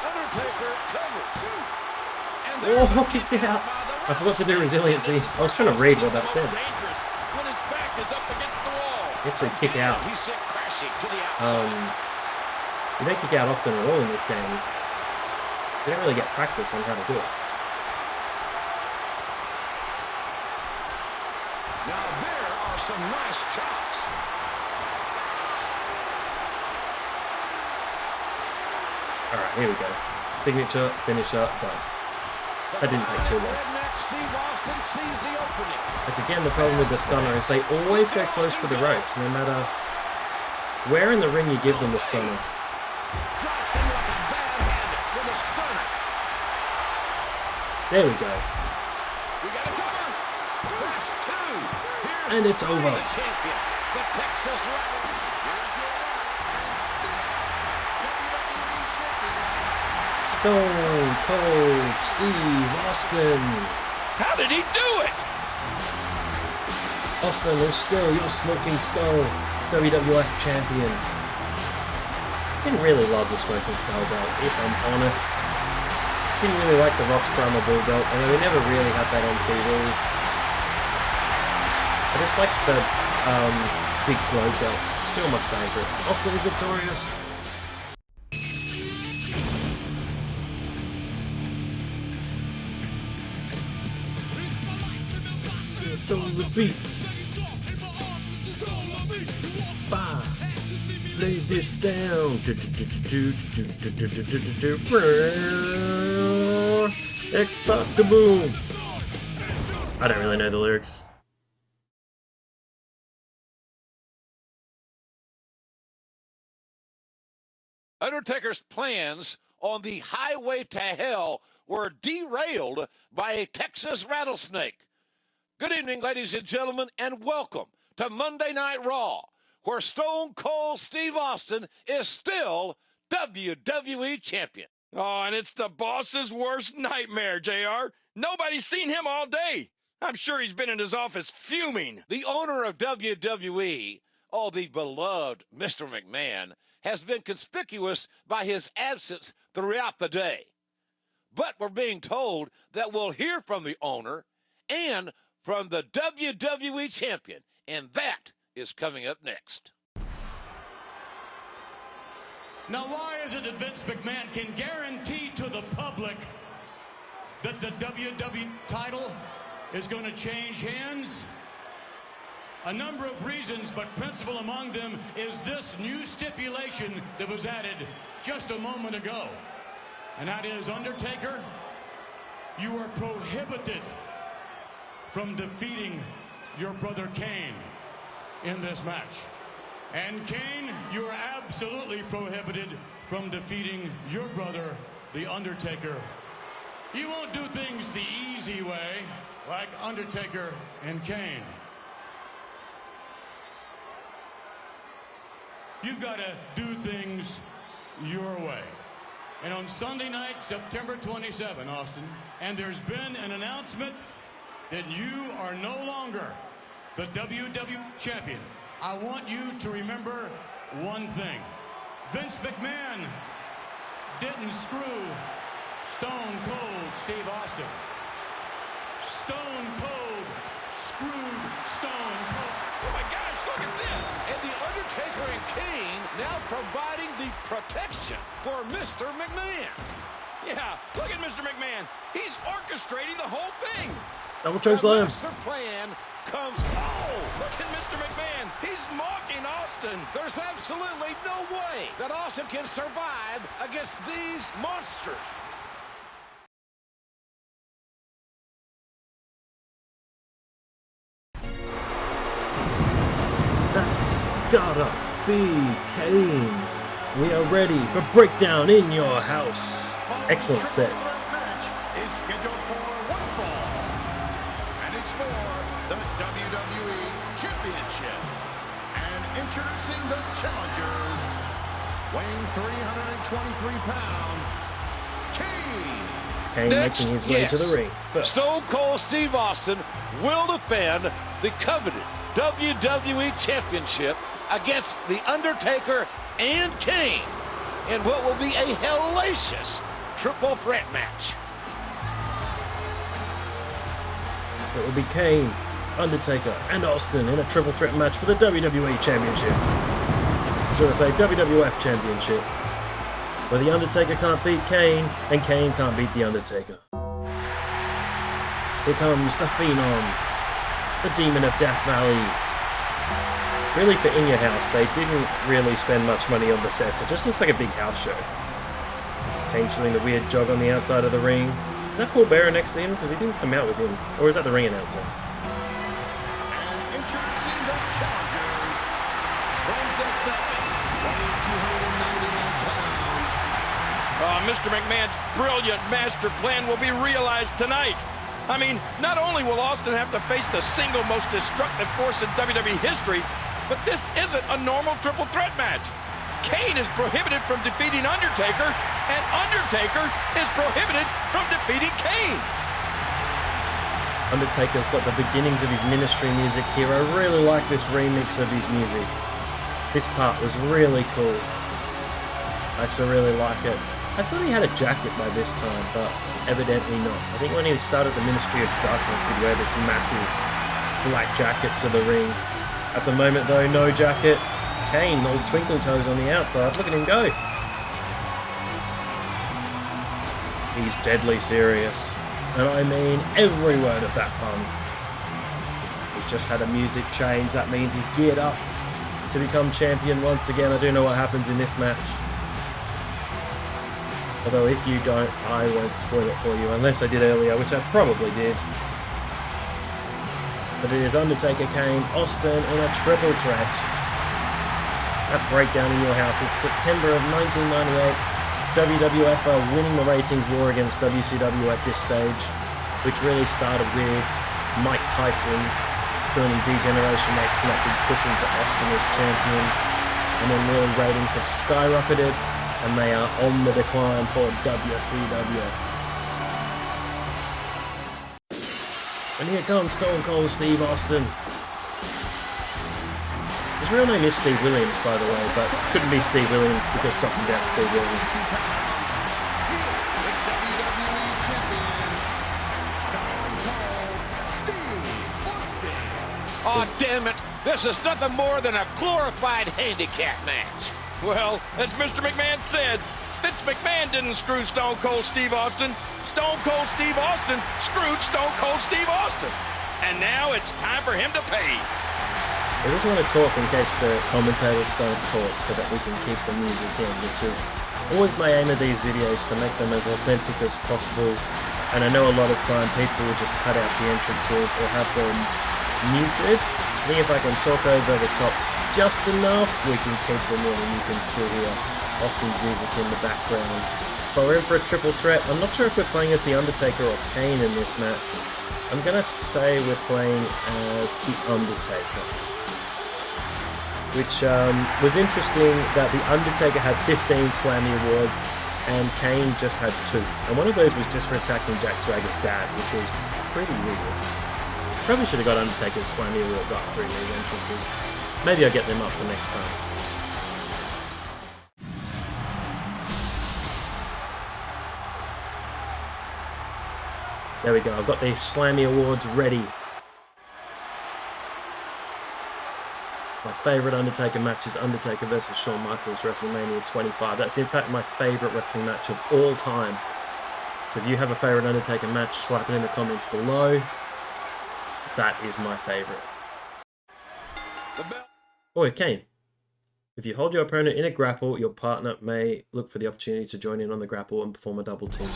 Undertaker covered. And Oh, kicks it out. I forgot to do resiliency. I was trying to read what that said. When his back is up against the wall. You actually kick out. He sent crashing to the outside. You don't kick out often at all in this game. You don't really get practice on how to do it. Now there are some nice chops. Alright, here we go. Signature, finisher, done. That didn't take too long. That's again the problem with the stunner, is they always go close to the ropes, no matter where in the ring you give them the stunner. Drops him like a bad-handed with a stunner. There we go. We got a cover. That's 2. Here's And it's over. The champion, the Texas Rattlesnake. Stone Cold Steve Austin. How did he do it? Austin is still your smoking skull WWF champion. Didn't really love the smoking skull belt, if I'm honest. Didn't really like the Rock's Brahma Bull belt, although we never really had that on TV. I just liked the big glow belt. Still my favourite. Austin is victorious. It's on the beat. Bah. Lay this down. X-Stop the boom. I don't really know the lyrics. Undertaker's plans on the highway to hell were derailed by a Texas rattlesnake. Good evening, ladies and gentlemen, and welcome to Monday Night Raw, where Stone Cold Steve Austin is still WWE Champion. Oh, and it's the boss's worst nightmare, JR. Nobody's seen him all day. I'm sure he's been in his office fuming. The owner of WWE Oh, the beloved Mr. McMahon has been conspicuous by his absence throughout the day. But we're being told that we'll hear from the owner and from the WWE champion, and that is coming up next. Now, why is it that Vince McMahon can guarantee to the public that the WWE title is going to change hands? A number of reasons, but principal among them is this new stipulation that was added just a moment ago. And that is, Undertaker, you are prohibited from defeating your brother Kane in this match. And Kane, you are absolutely prohibited from defeating your brother, The Undertaker. You won't do things the easy way, like Undertaker and Kane. You've got to do things your way. And on Sunday night, September 27, Austin, and there's been an announcement that you are no longer the WWE champion. I want you to remember one thing. Vince McMahon didn't screw Stone Cold Steve Austin. Stone Cold screwed Stone Cold. Oh my gosh, look at this! And The Undertaker and Kane now providing the protection for Mr. McMahon. Yeah, look at Mr. McMahon. He's orchestrating the whole thing. Double chokeslam. The master plan comes. Oh, look at Mr. McMahon. He's mocking Austin. There's absolutely no way that Austin can survive against these monsters. That's gotta be Kane. We are ready for breakdown in your house. Excellent set. Match is scheduled for one fall, and it's for the WWE Championship. And introducing the challengers, weighing 323 pounds, Kane. Kane making his way to the ring first. Stone Cold Steve Austin will defend the coveted WWE Championship against The Undertaker and Kane in what will be a hellacious triple threat match. It will be Kane, Undertaker, and Austin in a triple threat match for the WWE Championship. Should I say WWF Championship, where The Undertaker can't beat Kane and Kane can't beat The Undertaker. Here comes the Phenom, the Demon of Death Valley. Really, for In Your House, they didn't really spend much money on the sets. It just looks like a big house show. Kane's doing the weird jog on the outside of the ring. Is that Paul Bearer next to him? Because he didn't come out with him. Or is that the ring announcer? And introducing the challengers, from Death Valley, weighing 299 pounds. Mr. McMahon's brilliant master plan will be realized tonight. I mean, not only will Austin have to face the single most destructive force in WWE history, but this isn't a normal triple threat match. Kane is prohibited from defeating Undertaker, and Undertaker is prohibited from defeating Kane. Undertaker's got the beginnings of his ministry music here. I really like this remix of his music. This part was really cool. I still really like it. I thought he had a jacket by this time, but evidently not. I think when he started the Ministry of Darkness, he'd wear this massive black jacket to the ring. At the moment, though, no jacket. Kane, all twinkle toes on the outside. Look at him go. He's deadly serious. And I mean every word of that pun. He's just had a music change. That means he's geared up to become champion once again. I do know what happens in this match. Although if you don't, I won't spoil it for you, unless I did earlier, which I probably did. But it is Undertaker, Kane, Austin in a triple threat. That breakdown in your house. It's September of 1998. WWF are winning the ratings war against WCW at this stage, which really started with Mike Tyson joining D-Generation X and that big push into Austin as champion. And then really ratings have skyrocketed, and they are on the decline for WCW. And here comes Stone Cold Steve Austin. He's real name is Steve Williams, by the way, but couldn't be Steve Williams because Dr. Death Steve Williams. Oh, damn it. This is nothing more than a glorified handicap match. Well, as Mr. McMahon said, Vince McMahon didn't screw Stone Cold Steve Austin. Stone Cold Steve Austin screwed Stone Cold Steve Austin. And now it's time for him to pay. I just want to talk in case the commentators don't talk so that we can keep the music in, which is always my aim of these videos, to make them as authentic as possible. And I know a lot of time people will just cut out the entrances or have them muted. I think if I can talk over the top just enough, we can keep them in and you can still hear Austin's music in the background. But we're in for a triple threat. I'm not sure if we're playing as The Undertaker or Kane in this match. I'm going to say we're playing as The Undertaker. Which was interesting that The Undertaker had 15 Slammy Awards and Kane just had 2. And one of those was just for attacking Jack Swagger's dad, which was pretty weird. Probably should have got Undertaker's Slammy Awards up during these entrances. Maybe I'll get them up for next time. There we go, I've got the Slammy Awards ready. My favourite Undertaker match is Undertaker vs Shawn Michaels, WrestleMania 25. That's in fact my favourite wrestling match of all time. So if you have a favourite Undertaker match, slap it in the comments below. That is my favourite. Oh, Kane. If you hold your opponent in a grapple, your partner may look for the opportunity to join in on the grapple and perform a double team.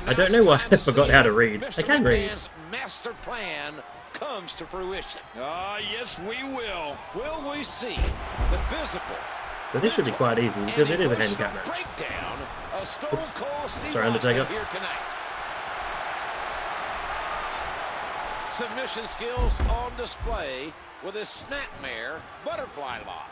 I don't know why I forgot how to read. I can read. Master plan comes to fruition. Yes, we will. Will we see the physical? So this should be quite easy because it is a handicap match. Breakdown of Stone Cold Steve Sorry, Undertaker. Austin here tonight. Submission skills on display with his snapmare butterfly lock.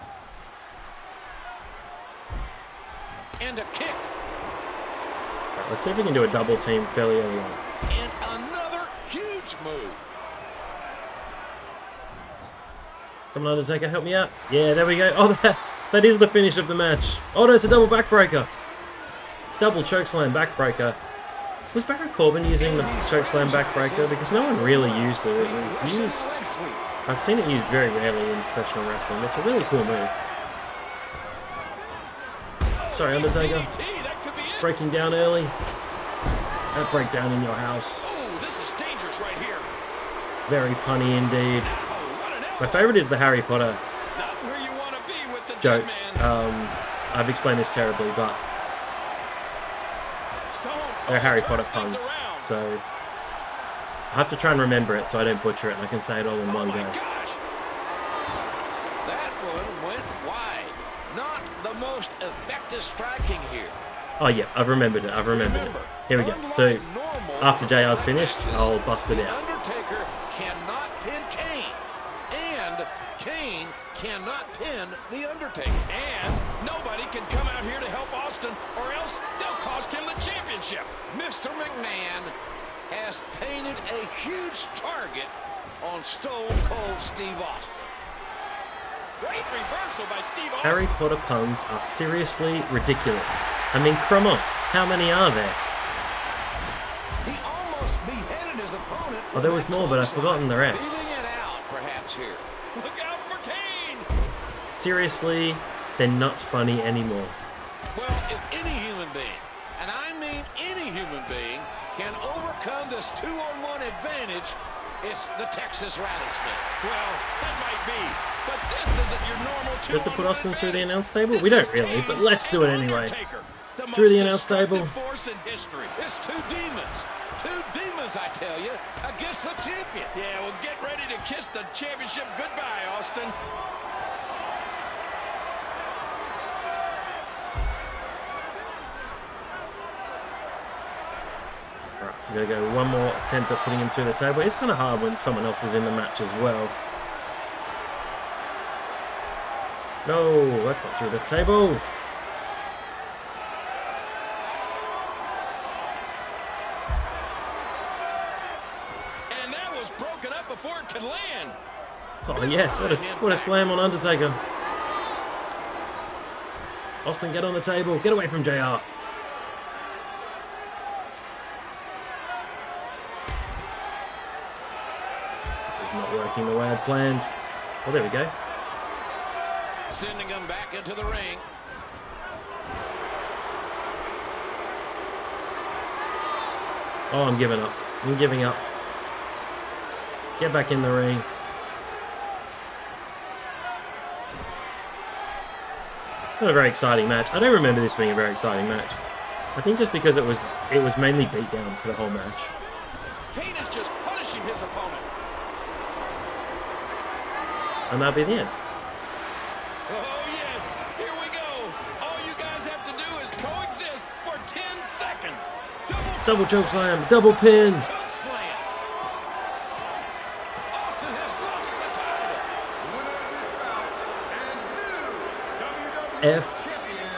And a kick. Right, let's see if we can do a double team fairly early on. And another huge move. Come on, Undertaker, help me out. Yeah, there we go. Oh, that is the finish of the match. Oh no, it's a double backbreaker. Double chokeslam backbreaker. Was Baron Corbin using the chokeslam backbreaker? Because no one really used it. It was used... I've seen it used very rarely in professional wrestling. It's a really cool move. Sorry, Undertaker. Breaking down early. That breakdown in your house. Oh, this is dangerous right here. Very punny indeed. My favourite is the Harry Potter jokes. I've explained this terribly, but they're Harry Potter puns. So I have to try and remember it so I don't butcher it and I can say it all in one go. That one went wide. Not the most effective striking here. Oh yeah, I've remembered it. I've remembered it. Here we go. So after JR's finished, I'll bust it out. Undertaker cannot pin Kane, and Kane cannot pin the Undertaker. And nobody can come out here to help Austin, or else they'll cost him the championship. Mr. McMahon has painted a huge target on Stone Cold Steve Austin. Great reversal by Steve Austin. Harry Potter puns are seriously ridiculous. I mean, come on, how many are there? He almost beheaded his opponent. Oh, there was more, but I've forgotten the rest. Leaving it out, perhaps here. Look out for Kane. Seriously, they're not funny anymore. Well, if any human being, and I mean any human being, can overcome this 2-on-1 advantage, it's the Texas Rattlesnake. Well, that might be, but this isn't your normal 2-on-1 Good to put Austin through the announce table? This We don't is really, Kane but let's do it anyway. Undertaker, Through the announce table. force in history. It's two demons. Two demons, I tell you, against the champion. Yeah, well, get ready to kiss the championship goodbye, Austin. Right, I'm going to go one more attempt at putting him through the table. It's kind of hard when someone else is in the match as well. No, that's not through the table. And that was broken up before it could land. Oh yes, what a slam on Undertaker. Austin, get on the table. Get away from JR. This is not working the way I'd planned. Oh, there we go. Sending him back into the ring. Oh, I'm giving up. I'm giving up. Get back in the ring. Not a very exciting match. I don't remember this being a very exciting match. I think just because it was mainly beat down for the whole match. Kane is just punishing his opponent. And that'll be the end. Oh, yes. Here we go. All you guys have to do is coexist for 10 seconds. Double choke slam, double pin. Choke slam. Austin has lost the title. Winner of this bout and new WWE F. champion.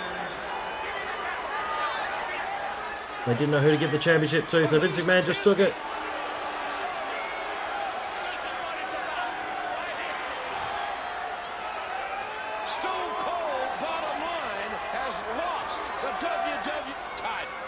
They didn't know who to give the championship to, so Vince McMahon just took it. Stone Cold Bottom Line has lost the WWE title.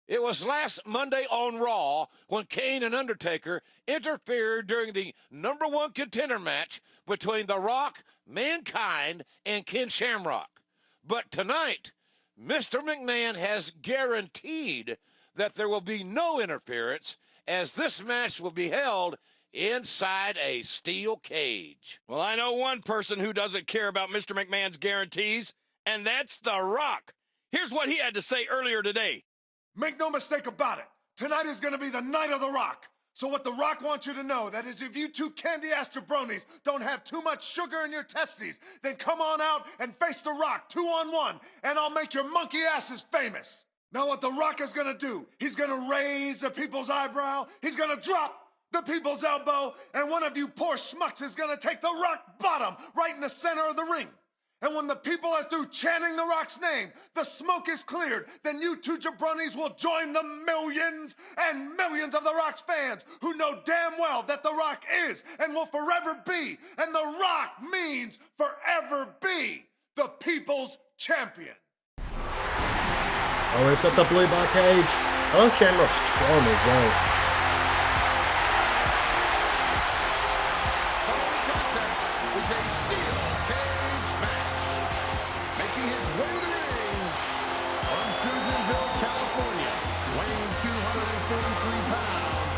It was last Monday on Raw when Kane and Undertaker interfered during the #1 contender match between The Rock, Mankind, and Ken Shamrock. But tonight, Mr. McMahon has guaranteed that there will be no interference, as this match will be held inside a steel cage. Well, I know one person who doesn't care about Mr. McMahon's guarantees, and that's The Rock. Here's what he had to say earlier today. Make no mistake about it. Tonight is going to be the night of The Rock. So what The Rock wants you to know, that is, if you two candy-ass jabronis don't have too much sugar in your testes, then come on out and face The Rock 2-on-1, and I'll make your monkey asses famous. Now what The Rock is going to do, he's going to raise the people's eyebrow, he's going to drop the people's elbow, and one of you poor schmucks is going to take the rock bottom right in the center of the ring. And when the people are through chanting The Rock's name, the smoke is cleared, then you two jabronis will join the millions and millions of The Rock's fans who know damn well that The Rock is and will forever be, and The Rock means forever be, the people's champion. Oh, we've got the blue bar cage. I love Shamrock's Tron as well. Following contest is a steel cage match. Making his way to the ring from Susanville, California, weighing 243 pounds,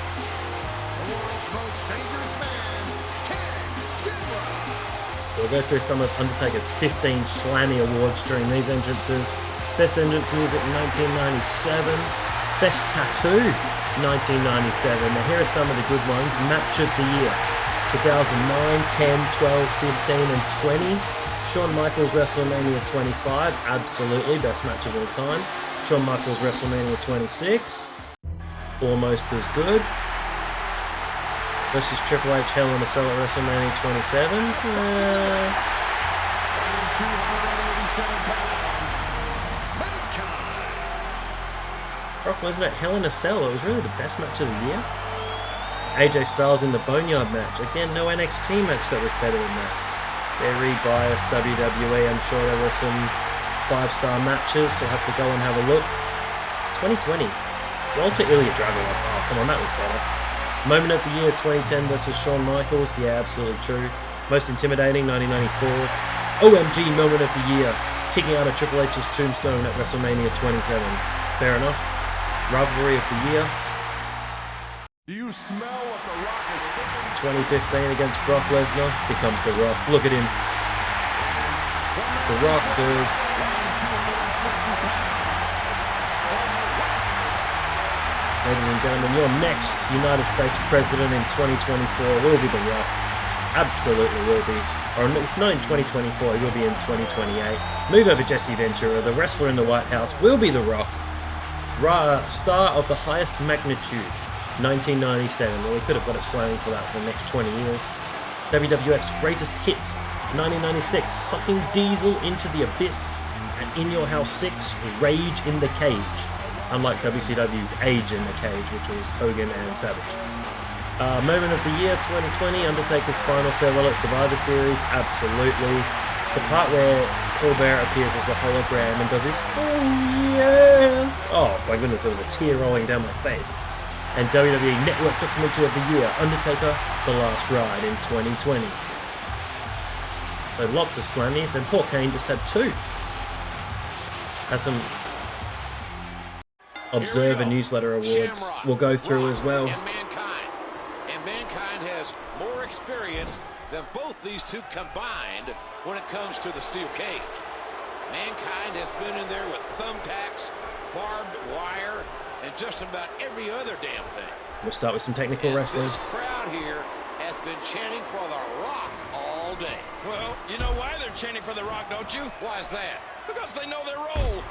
the world's most dangerous man, Ken Shamrock. We'll go through some of Undertaker's 15 Slammy awards during these entrances. Best entrance music 1997. Best tattoo 1997. Now here are some of the good ones. Match of the year 2009, 10, 12, 15 and 20. Shawn Michaels WrestleMania 25. Absolutely best match of all time. Shawn Michaels WrestleMania 26. Almost as good. Versus Triple H Hell in a Cell at WrestleMania 27. 287 pounds. Brock Lesnar at Hell in a Cell. It was really the best match of the year. AJ Styles in the Boneyard match. Again, no NXT match that was better than that. Very biased WWE. I'm sure there were some 5-star matches. We'll have to go and have a look. 2020. Walter Elliott Dragunov. Oh, come on, that was better. Moment of the year 2010 versus Shawn Michaels. Yeah, absolutely true. Most intimidating 1994. OMG moment of the year. Kicking out of Triple H's tombstone at WrestleMania 27. Fair enough. Rivalry of the year. Do you smell what The Rock is cooking? 2015 against Brock Lesnar. Becomes The Rock. Look at him. The Rock says. Ladies and gentlemen, your next United States President in 2024 will be The Rock. Absolutely will be. Or if not in 2024, he will be in 2028. Move over Jesse Ventura. The wrestler in the White House will be The Rock. Star of the highest magnitude, 1997. Well, we could have got a slamming for that for the next 20 years. WWF's greatest hit, 1996, sucking Diesel into the abyss, and In Your House 6, Rage in the Cage. Unlike WCW's Age in the Cage, which was Hogan and Savage. Moment of the year, 2020, Undertaker's final farewell at Survivor Series, absolutely. The part where Paul Bearer appears as the hologram and does his "oh yes." Oh my goodness, there was a tear rolling down my face. And WWE Network Documentary of the Year, Undertaker, The Last Ride in 2020. So lots of slammies, and poor Kane just had 2. Has some Observer Newsletter Awards we'll go through as well. And Mankind has more experience than both these two combined when it comes to the steel cage. Mankind has been in there with thumbtacks, barbed wire, and just about every other damn thing. We'll start with some technical wrestling. This crowd here has been chanting for The Rock all day. Well, you know why they're chanting for The Rock, don't you? Why is that? Because they know their role.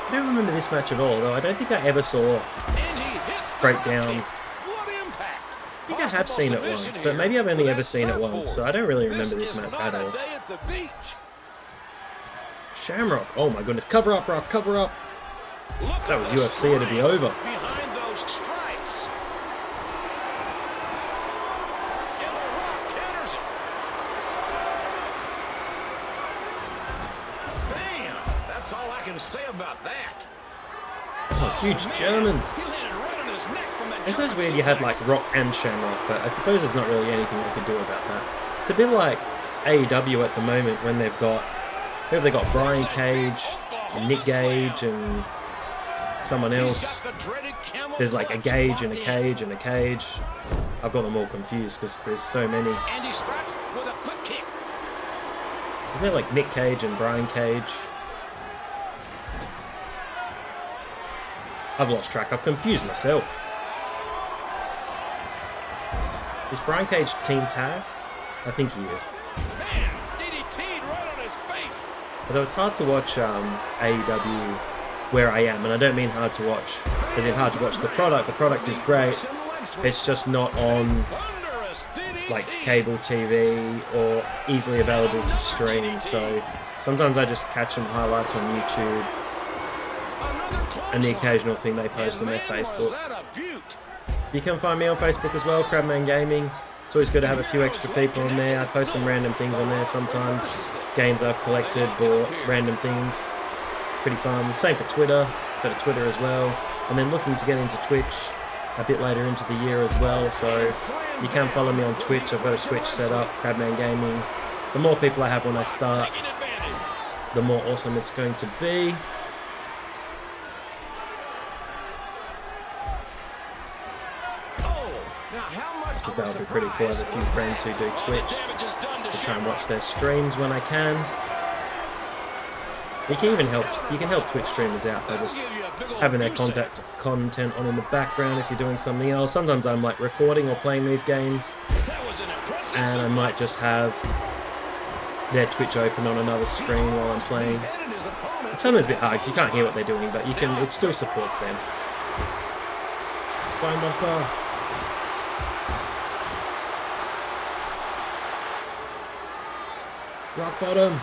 I don't remember this match at all, though. I don't think I ever saw And he hits the breakdown. What impact? I think I have seen it once, but maybe I've only ever seen it once, so I don't really remember this match at all. Day at the beach. Shamrock, oh my goodness, cover up, Rock, cover up. That was UFC to be over. Behind those strikes. And The Rock counters it. Bam! That's all I can say about that. Oh, huge German. He landed right on his neck from that. It's so weird you had like Rock and Shamrock, but I suppose there's not really anything they could do about that. It's a bit like AEW at the moment when they've got, who have they got? Brian Cage, and Nick Gage, and someone else. There's like a Gage and a Cage and a Cage. I've got them all confused because there's so many. And he strikes with a quick kick. Isn't there like Nick Cage and Brian Cage? I've lost track. I've confused myself. Is Brian Cage Team Taz? I think he is. Man, DDT'd right on his face. Although it's hard to watch AEW where I am, and I don't mean hard to watch, as in hard to watch the product. The product is great. It's just not on like cable TV or easily available to stream. So sometimes I just catch some highlights on YouTube and the occasional thing they post on their Facebook. You can find me on Facebook as well, Crabman Gaming. It's always good to have a few extra people on there. I post some random things on there sometimes. Games I've collected, bought, random things. Pretty fun. Same for Twitter. Got a Twitter as well. And then looking to get into Twitch a bit later into the year as well. So you can follow me on Twitch. I've got a Twitch set up, Crabman Gaming. The more people I have when I start, the more awesome it's going to be. Because that would be pretty cool. I have a few friends who do Twitch to try and watch their streams when I can. You can help Twitch streamers out by just having their content on in the background if you're doing something else. Sometimes I'm like recording or playing these games, and I might just have their Twitch open on another screen while I'm playing. It's sometimes a bit hard because you can't hear what they're doing, but you can. It still supports them. Spinebuster. Rock bottom.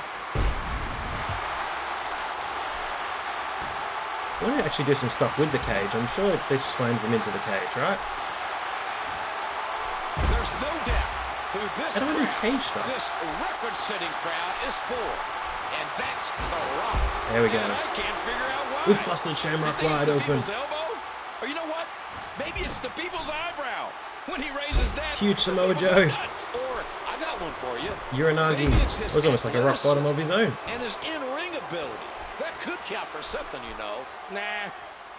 I want to actually do some stuff with the cage. I'm sure this slams them into the cage, right? There's no doubt who this I don't want to do cage stuff. This record-setting crowd is for, and that's The Rock. There we go. And I can't figure out why. We've busted Shamrock You think wide it's the open. people's elbow? Or you know what? Maybe it's the people's eyebrow. When he raises that, Huge the Samoa people Joe. go nuts. Or, I got one for you. Uranagi was almost like a rock bottom of his own. And his in-ring ability. That could count for something, you know. Nah,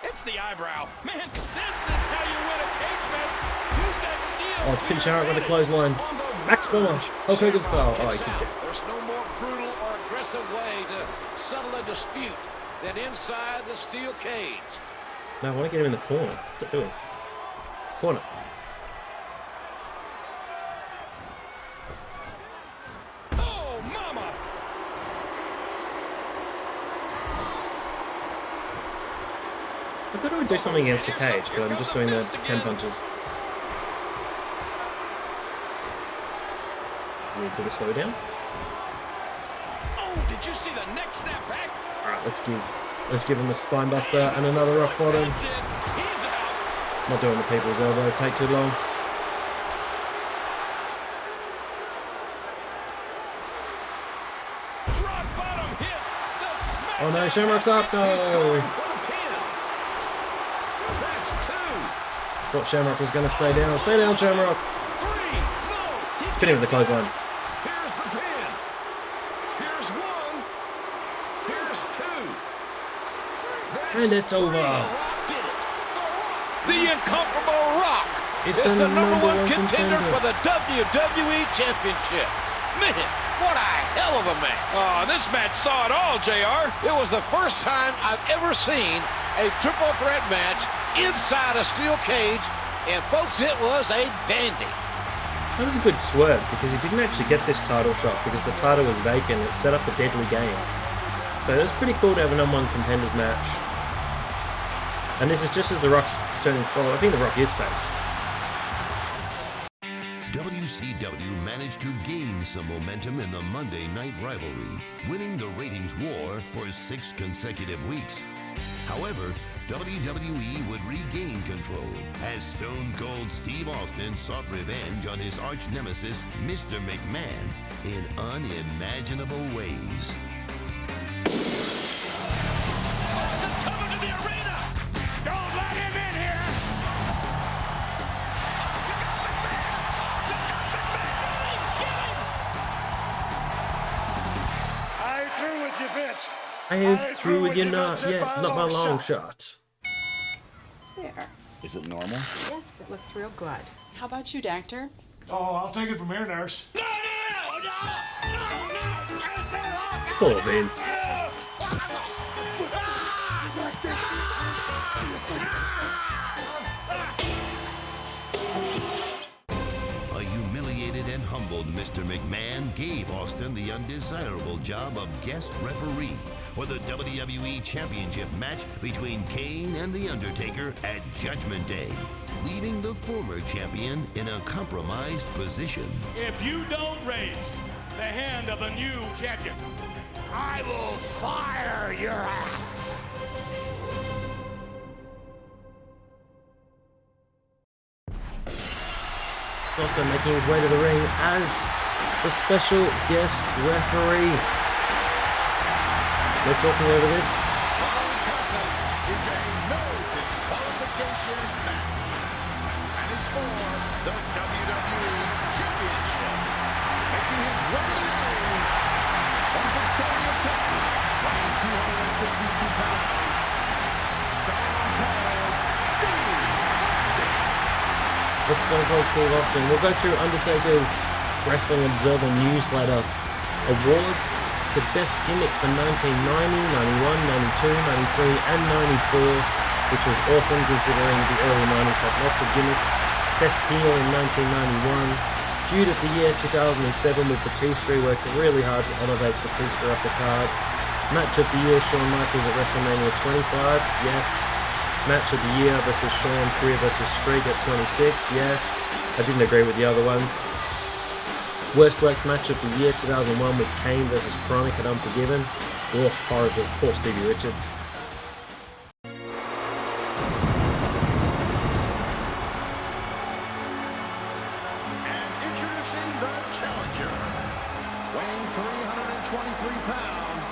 it's the eyebrow. Man, this is how you win a cage match. Use that steel. Oh, it's Ken Shamrock with a clothesline. Back spinner. Hulk Hogan style. Oh, he could get. There's no more brutal or aggressive way to settle a dispute than inside the steel cage. No, I want to get him in the corner. What's it doing? Corner. Oh, mama. I thought I would do something against the cage, but I'm just doing the 10 punches. Weird bit of slowdown. Oh, did you see the neck snap back? Alright, let's give him a spine buster and another rock bottom. That's it. He's out. Not doing the people's elbow, take too long. Oh no, Shamrock's up. No. Thought Shamrock was going to stay down. Stay down, Shamrock. Pin him with the clothesline. Here's the pin. Here's one. Here's two. And it's over. The incomparable Rock It's is the the number one #1 contender contender for the WWE Championship. Man, what a hell of a match. Oh, this match saw it all, JR. It was the first time I've ever seen a triple threat match inside a steel cage, and folks, it was a dandy. That was a good swerve because he didn't actually get this title shot because the title was vacant. It set up a deadly game. So it was pretty cool to have a #1 contenders match. And this is just as The Rock's turning forward. I think The Rock is face. WCW managed to gain some momentum in the Monday Night Rivalry, winning the ratings war for 6 consecutive weeks. However, WWE would regain control as Stone Cold Steve Austin sought revenge on his arch nemesis, Mr. McMahon, in unimaginable ways. Austin's coming to the arena. Don't let him in here. I ain't through with you, bitch. I ain't through with you not yet. Not by a long shot. There. Is it normal? Yes, it looks real good. How about you, doctor? Oh, I'll take it from here, nurse. Poor Vince. A humiliated and humbled Mr. McMahon gave Austin the undesirable job of guest referee for the WWE Championship match between Kane and The Undertaker at Judgment Day, leaving the former champion in a compromised position. If you don't raise the hand of the new champion, I will fire your ass. Also making his way to the ring as the special guest referee. They're talking over this. Is a no disqualification match. And it's for the WWE Championship. Making his way to the ring from Victoria, Texas, weighing 252 pounds. It's Stone Cold Steve Austin. We'll go through Undertaker's Wrestling Observer newsletter awards to Best Gimmick for 1990, 91, 92, 93, and 94, which was awesome considering the early 90s had lots of gimmicks. Best Heel in 1991. Feud of the Year 2007 with Batista. Worked really hard to elevate Batista up the card. Match of the Year, Shawn Michaels at WrestleMania 25. Yes. Match of the Year versus Shawn, Career versus Streak at 26, yes. I didn't agree with the other ones. Worst worked match of the year, 2001 with Kane versus Chronic at Unforgiven. Oh, horrible. Poor Stevie Richards. And introducing the challenger, weighing 323 pounds,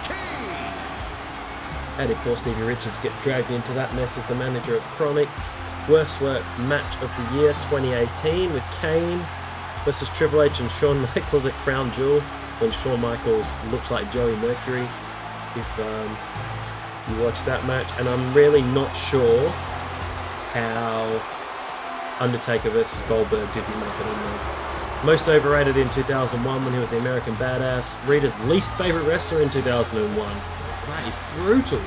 Kane. How did poor Stevie Richards get dragged into that mess as the manager of Chronic? Worst worked match of the year 2018 with Kane versus Triple H and Shawn Michaels at Crown Jewel, when Shawn Michaels looks like Joey Mercury, if you watch that match. And I'm really not sure how Undertaker versus Goldberg didn't make it on there. Most overrated in 2001 when he was the American Badass. Rita's least favourite wrestler in 2001. That is brutal.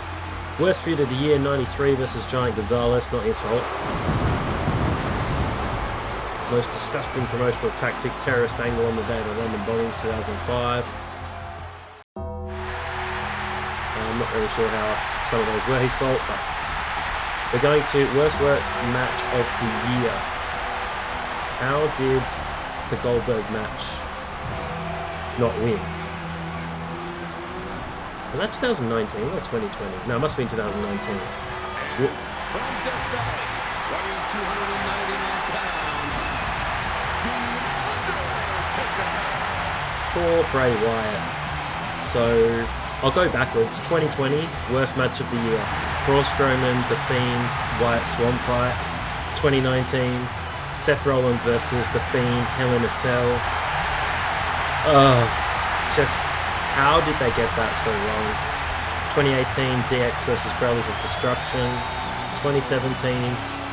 Worst feud of the year, 93 versus Giant Gonzalez. Not his fault. Most disgusting promotional tactic, terrorist angle on the day of the London bombings, 2005. I'm not really sure how some of those were his fault, but we're going to worst worked match of the year. How did the Goldberg match not win? Was that 2019 or 2020? No, it must have been 2019. From Death Valley, weighing 299 pounds, The Undertaker. Poor Bray Wyatt. So, I'll go backwards. 2020, worst match of the year. Braun Strowman, The Fiend, Wyatt Swan fight. 2019, Seth Rollins versus The Fiend, Hell in a Cell. Just how did they get that so wrong? 2018, DX versus Brothers of Destruction. 2017,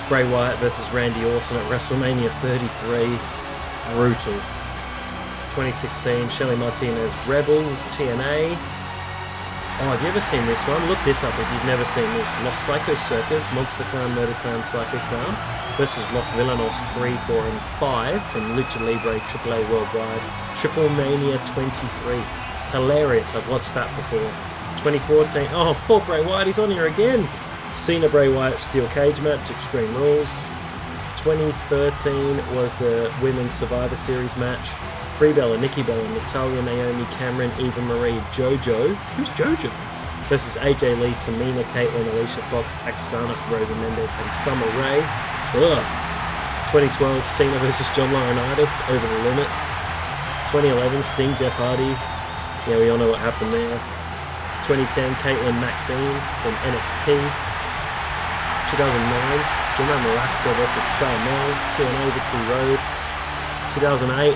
Bray Wyatt versus Randy Orton at WrestleMania 33. Brutal. 2016, Shelly Martinez Rebel, TNA. Oh, have you ever seen this one? Look this up if you've never seen this. Los Psycho Circus, Monster Clown, Murder Clown, Psycho Clown versus Los Villanos 3, 4, and 5 from Lucha Libre AAA Worldwide. Triple Mania 23. It's hilarious. I've watched that before. 2014. Oh, poor Bray Wyatt. He's on here again. Cena Bray Wyatt Steel Cage match, Extreme Rules. 2013 was the Women's Survivor Series match. Brie Bella, Nikki Bella, Natalya, Naomi, Cameron, Eva Marie, JoJo. Who's JoJo? Versus AJ Lee, Tamina, Caitlyn, Alicia Fox, Aksana, Rosa Mendez, and Summer Rae. Ugh. 2012, Cena versus John Laurinaitis, Over the Limit. 2011, Sting, Jeff Hardy. Yeah, we all know what happened there. 2010, Caitlyn Maxine from NXT. 2009, Jimmy Marasco versus Charmel, TNA Victory Road. 2008,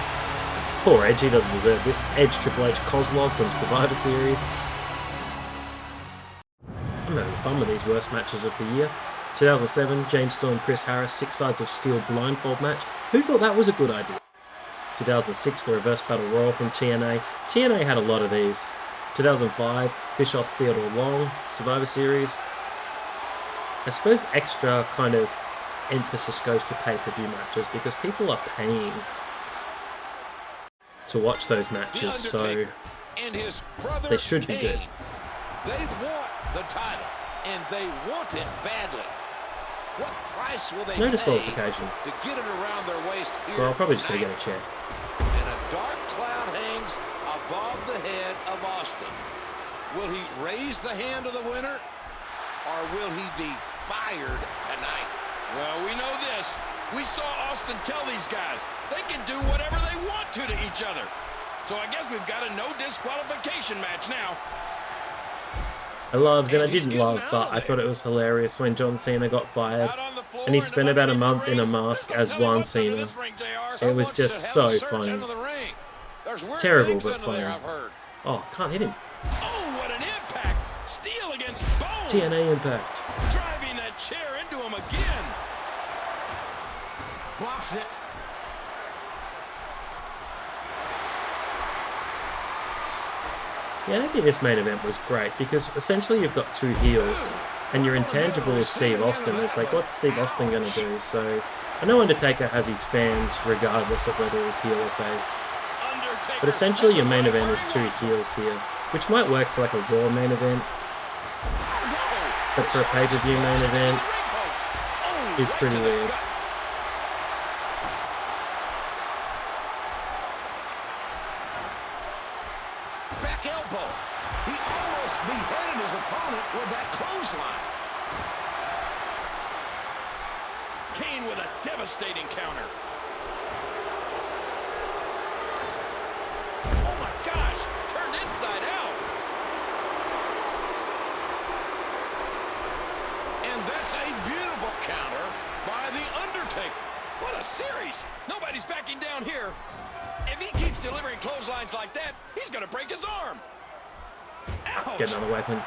poor Edge, he doesn't deserve this. Edge Triple H Kozlov from Survivor Series. I'm having fun with these worst matches of the year. 2007, James Storm, Chris Harris, 6 Sides of Steel blindfold match. Who thought that was a good idea? 2006, the Reverse Battle Royal from TNA. TNA had a lot of these. 2005, Bischoff Theodore Long, Survivor Series. I suppose extra kind of emphasis goes to pay-per-view matches because people are paying to watch those matches, so they should be good. They want the title, and they want it badly. What price will they pay no disqualification to get it around their waist here so I'll probably just tonight? gonna get a chair. And a dark cloud hangs above the head of Austin. Will he raise the hand of the winner, or will he be fired tonight? Well, we know this. We saw Austin tell these guys they can do whatever they want to each other. So I guess we've got a no disqualification match now. And I didn't love, but I thought it was hilarious when John Cena got fired and he spent about a month in a mask as Juan Cena. It was just so funny. Terrible, but funny. Oh, can't hit him. Oh, what an impact! Steel against bone. TNA Impact. Driving that chair into him again. Blocks it. Yeah, I think this main event was great because essentially you've got 2 heels and your intangible is Steve Austin. It's like, what's Steve Austin going to do? So I know Undertaker has his fans regardless of whether he's heel or face. But essentially your main event is 2 heels here, which might work for like a Raw main event. But for a pay-per-view main event, is pretty weird. Back elbow. He almost beheaded his opponent with that clothesline. Kane with a devastating counter. Oh my gosh, turned inside out. And that's a beautiful counter by The Undertaker. What a series. Nobody's backing down here. If he keeps delivering clotheslines like that, he's going to break his arm. Let's get another weapon.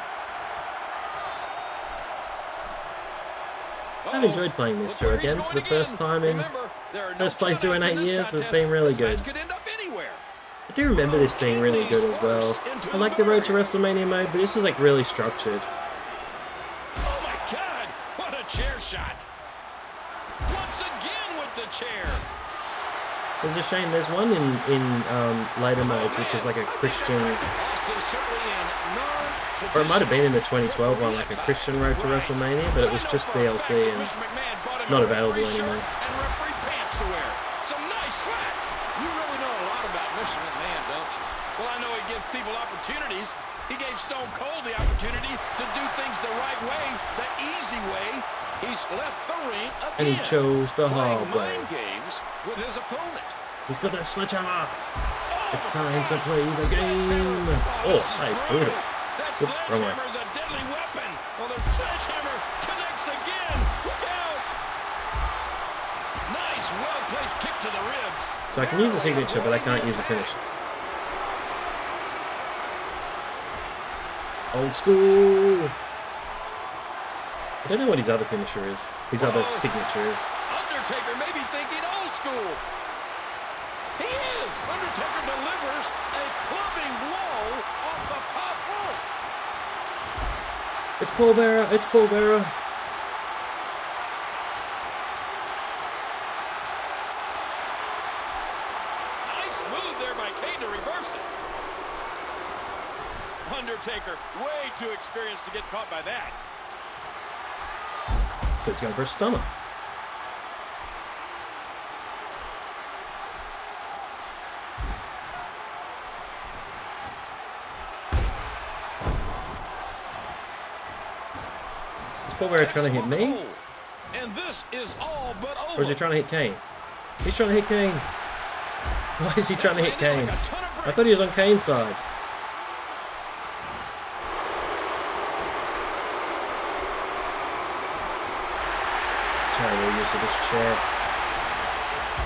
I've enjoyed playing this through again for the first time in first playthrough in 8 years. It's been really good. I do remember this being really good as well. I like the Road to WrestleMania mode, but this was like really structured. Oh my God! What a chair shot! Once again with the chair. There's a shame. There's one in later modes, which is like a Christian, or it might have been in the 2012 one, like a Christian Road to WrestleMania, but it was just DLC and not available anymore. Some nice slacks. You really know a lot about Mr. McMahon, don't you? Well, I know he gives people opportunities. He gave Stone Cold the opportunity to do things the right way, the easy way. He's left the ring again, And he chose the hard way. mind games with his opponent. He's got that sledgehammer. It's time to play the game. Oh, that is brutal. That Oops, wrong way. sledgehammer is a deadly weapon. Well, the sledgehammer connects again. Look out. Nice, well-placed kick to the ribs. So I can use the signature, but I can't use the finish. Old school. I don't know what his other finisher is. His other signature is. Undertaker may be thinking old school. He is. Undertaker delivers a clubbing blow off the top rope. It's Paul Bearer. It's Paul Bearer. Nice move there by Kane to reverse it. Undertaker, way too experienced to get caught by that. So it's going for a stunner. Is Paul Bearer trying to hit me? And this is all but over. Or is he trying to hit Kane? He's trying to hit Kane. Why is he trying to hit Kane? I thought he was on Kane's side. Terrible use of this chair.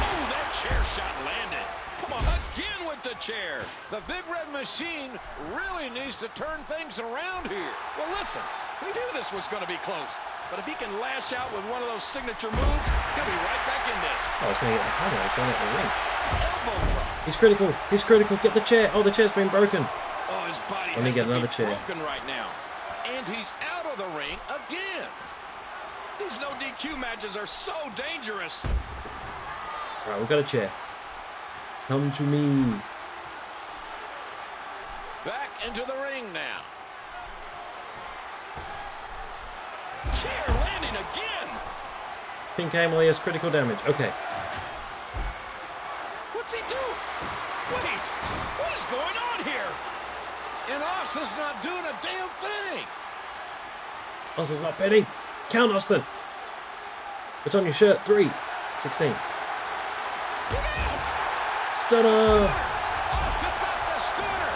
Oh, that chair shot landed. Come on, again with the chair. The Big Red Machine really needs to turn things around here. Well, listen, we knew this was going to be close. But if he can lash out with one of those signature moves, he'll be right back in this. Oh, it's going to get the highlight going at the ring. Elbow drop. He's critical. He's critical. Get the chair. Oh, the chair's been broken. Oh, his body Let me has get to another be chair. broken right now. And he's out of the ring again. These no DQ matches are so dangerous. Right, we've got a chair. Come to me. Back into the ring now. Chair landing again. Pink Emily has critical damage. Okay. What's he doing? Wait, what is going on here? And Austin's not doing a damn thing. Austin's not petty. Count, Austin. It's on your shirt. 3. 16. Look out! Stunner. Austin got the stunner.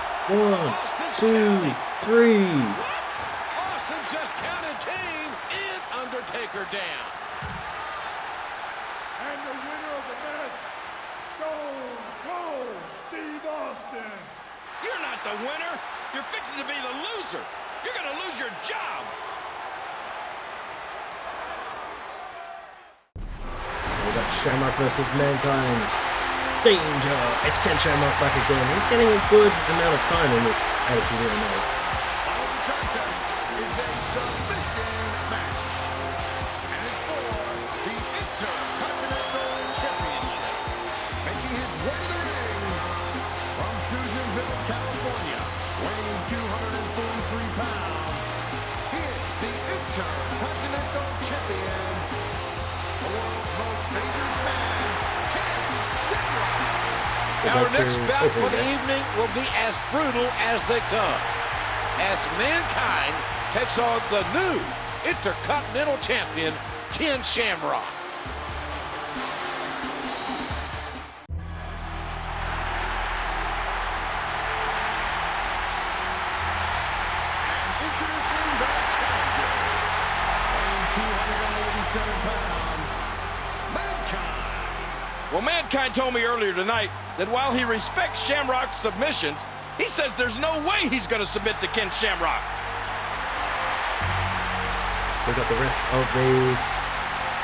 1, 2, 3. What? Austin just counted Kane and Undertaker down. And the winner of the match, Stone Cold Steve Austin. You're not the winner. You're fixing to be the loser. You're going to lose your job. We've got Shamrock versus Mankind. Danger! It's Ken Shamrock back again. He's getting a good amount of time in this Attitude Era mode. Following contest is a submission match. And it's for the Intercontinental Championship. Making his way to the ring from Susanville, California, weighing 243 pounds. He is the Intercontinental Champion, the world's most dangerous man, Ken Shamrock. Our next bout for the evening will be as brutal as they come, as Mankind takes on the new Intercontinental Champion, Ken Shamrock. Introducing the challenger, weighing 287 pounds, Mankind. Well, Mankind told me earlier tonight that while he respects Shamrock's submissions, he says there's no way he's going to submit to Ken Shamrock. So we've got the rest of these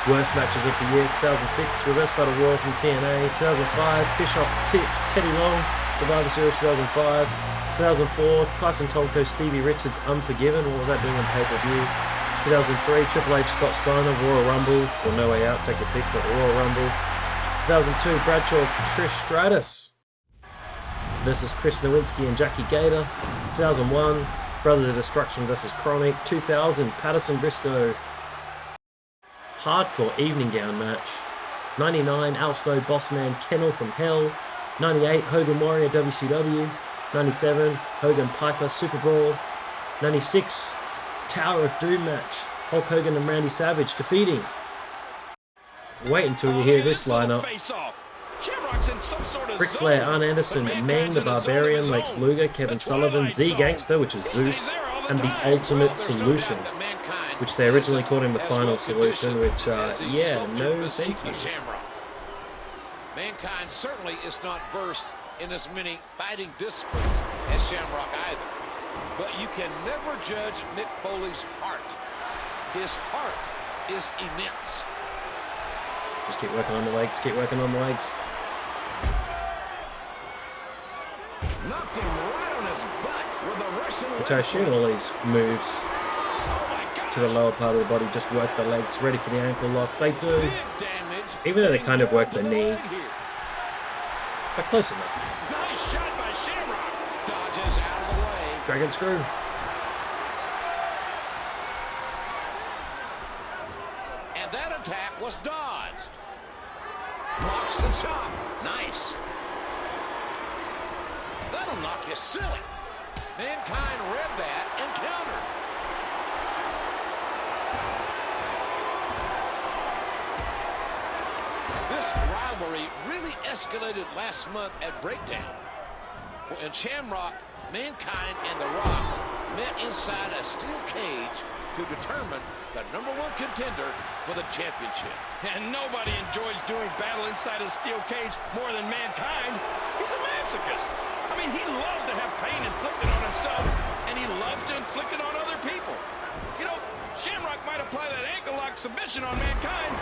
worst matches of the year. 2006, Reverse Battle Royal from TNA. 2005, Bischoff, Teddy Long, Survivor Series 2005. 2004, Tyson Tolko, Stevie Richards, Unforgiven. What was that doing on pay-per-view? 2003, Triple H, Scott Steiner, Royal Rumble. Or No Way Out, take a pick, but Royal Rumble. 2002, Bradshaw, Trish Stratus versus Chris Nowinski and Jackie Gator. 2001, Brothers of Destruction versus Chronic. 2000, Patterson Briscoe hardcore evening gown match. 99, Al Snow, Bossman, Kennel from Hell. 98, Hogan Warrior, WCW. 97, Hogan Piper, Super Brawl. 96, Tower of Doom match. Hulk Hogan and Randy Savage defeating. Wait until you hear this lineup. Ric Flair, Arn Anderson, Mang the Barbarian, Lex Luger, Kevin Sullivan, Z Gangster, which is Zeus, and the ultimate solution, which they originally called him the final solution, which, yeah, no thank you. Mankind certainly is not versed in as many fighting disciplines as Shamrock either. But you can never judge Mick Foley's heart. His heart is immense. Just keep working on the legs, keep working on the legs. Knocked him right on his butt with a Russian Which I assume all these moves to the lower part of the body just work the legs, ready for the ankle lock. They do. Even though they kind of work the knee. But close enough. Nice shot by Shamrock. Dodges out of the way. Dragon screw. And that attack was dodged. Blocks the chop. Nice. That'll knock you silly. Mankind read that and countered. This rivalry really escalated last month at Breakdown, when Shamrock, Mankind, and The Rock met inside a steel cage to determine the #1 contender for the championship. And nobody enjoys doing battle inside a steel cage more than Mankind. He's a masochist. I mean, he loves to have pain inflicted on himself, and he loves to inflict it on other people. You know, Shamrock might apply that ankle lock submission on Mankind,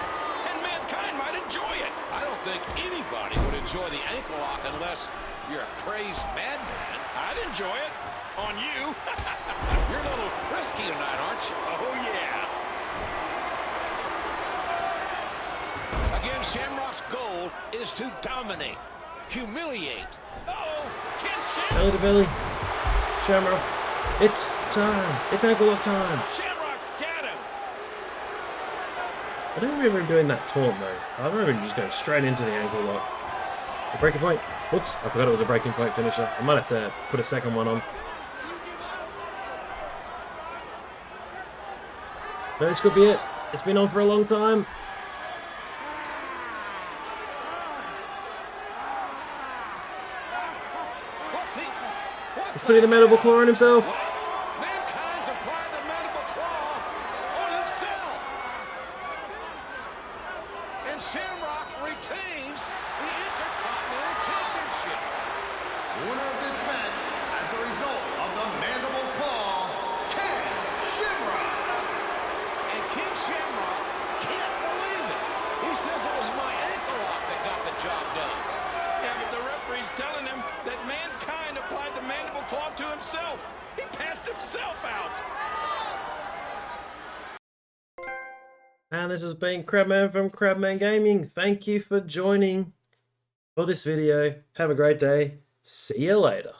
and Mankind might enjoy it. I don't think anybody would enjoy the ankle lock unless you're a crazed madman. I'd enjoy it. On you. You're a little risky tonight, aren't you? Oh, yeah. Again, Shamrock's goal is to dominate, humiliate. Uh-oh, Ken Shamrock. Belly to belly. Shamrock. It's time. It's ankle lock time. Shamrock's got him. I don't remember him doing that taunt though. I remember him just going straight into the ankle lock. The breaking point. Whoops, I forgot it was a breaking point finisher. I might have to put a second one on. No, this could be it. It's been on for a long time. He's putting the mandible claw on himself. Mankind's applied the mandible claw on himself. And Shamrock retains the Intercontinental Championship. Winner of this match, as a result of the mandible claw, Ken Shamrock. And Ken Shamrock can't believe it. He says it was my ankle lock that got the job done. Yeah, but the referee's telling him that Mankind applied the mandible claw to himself. He passed himself out. And this has been Crabman from Crabman Gaming. Thank you for joining for this video. Have a great day. See you later.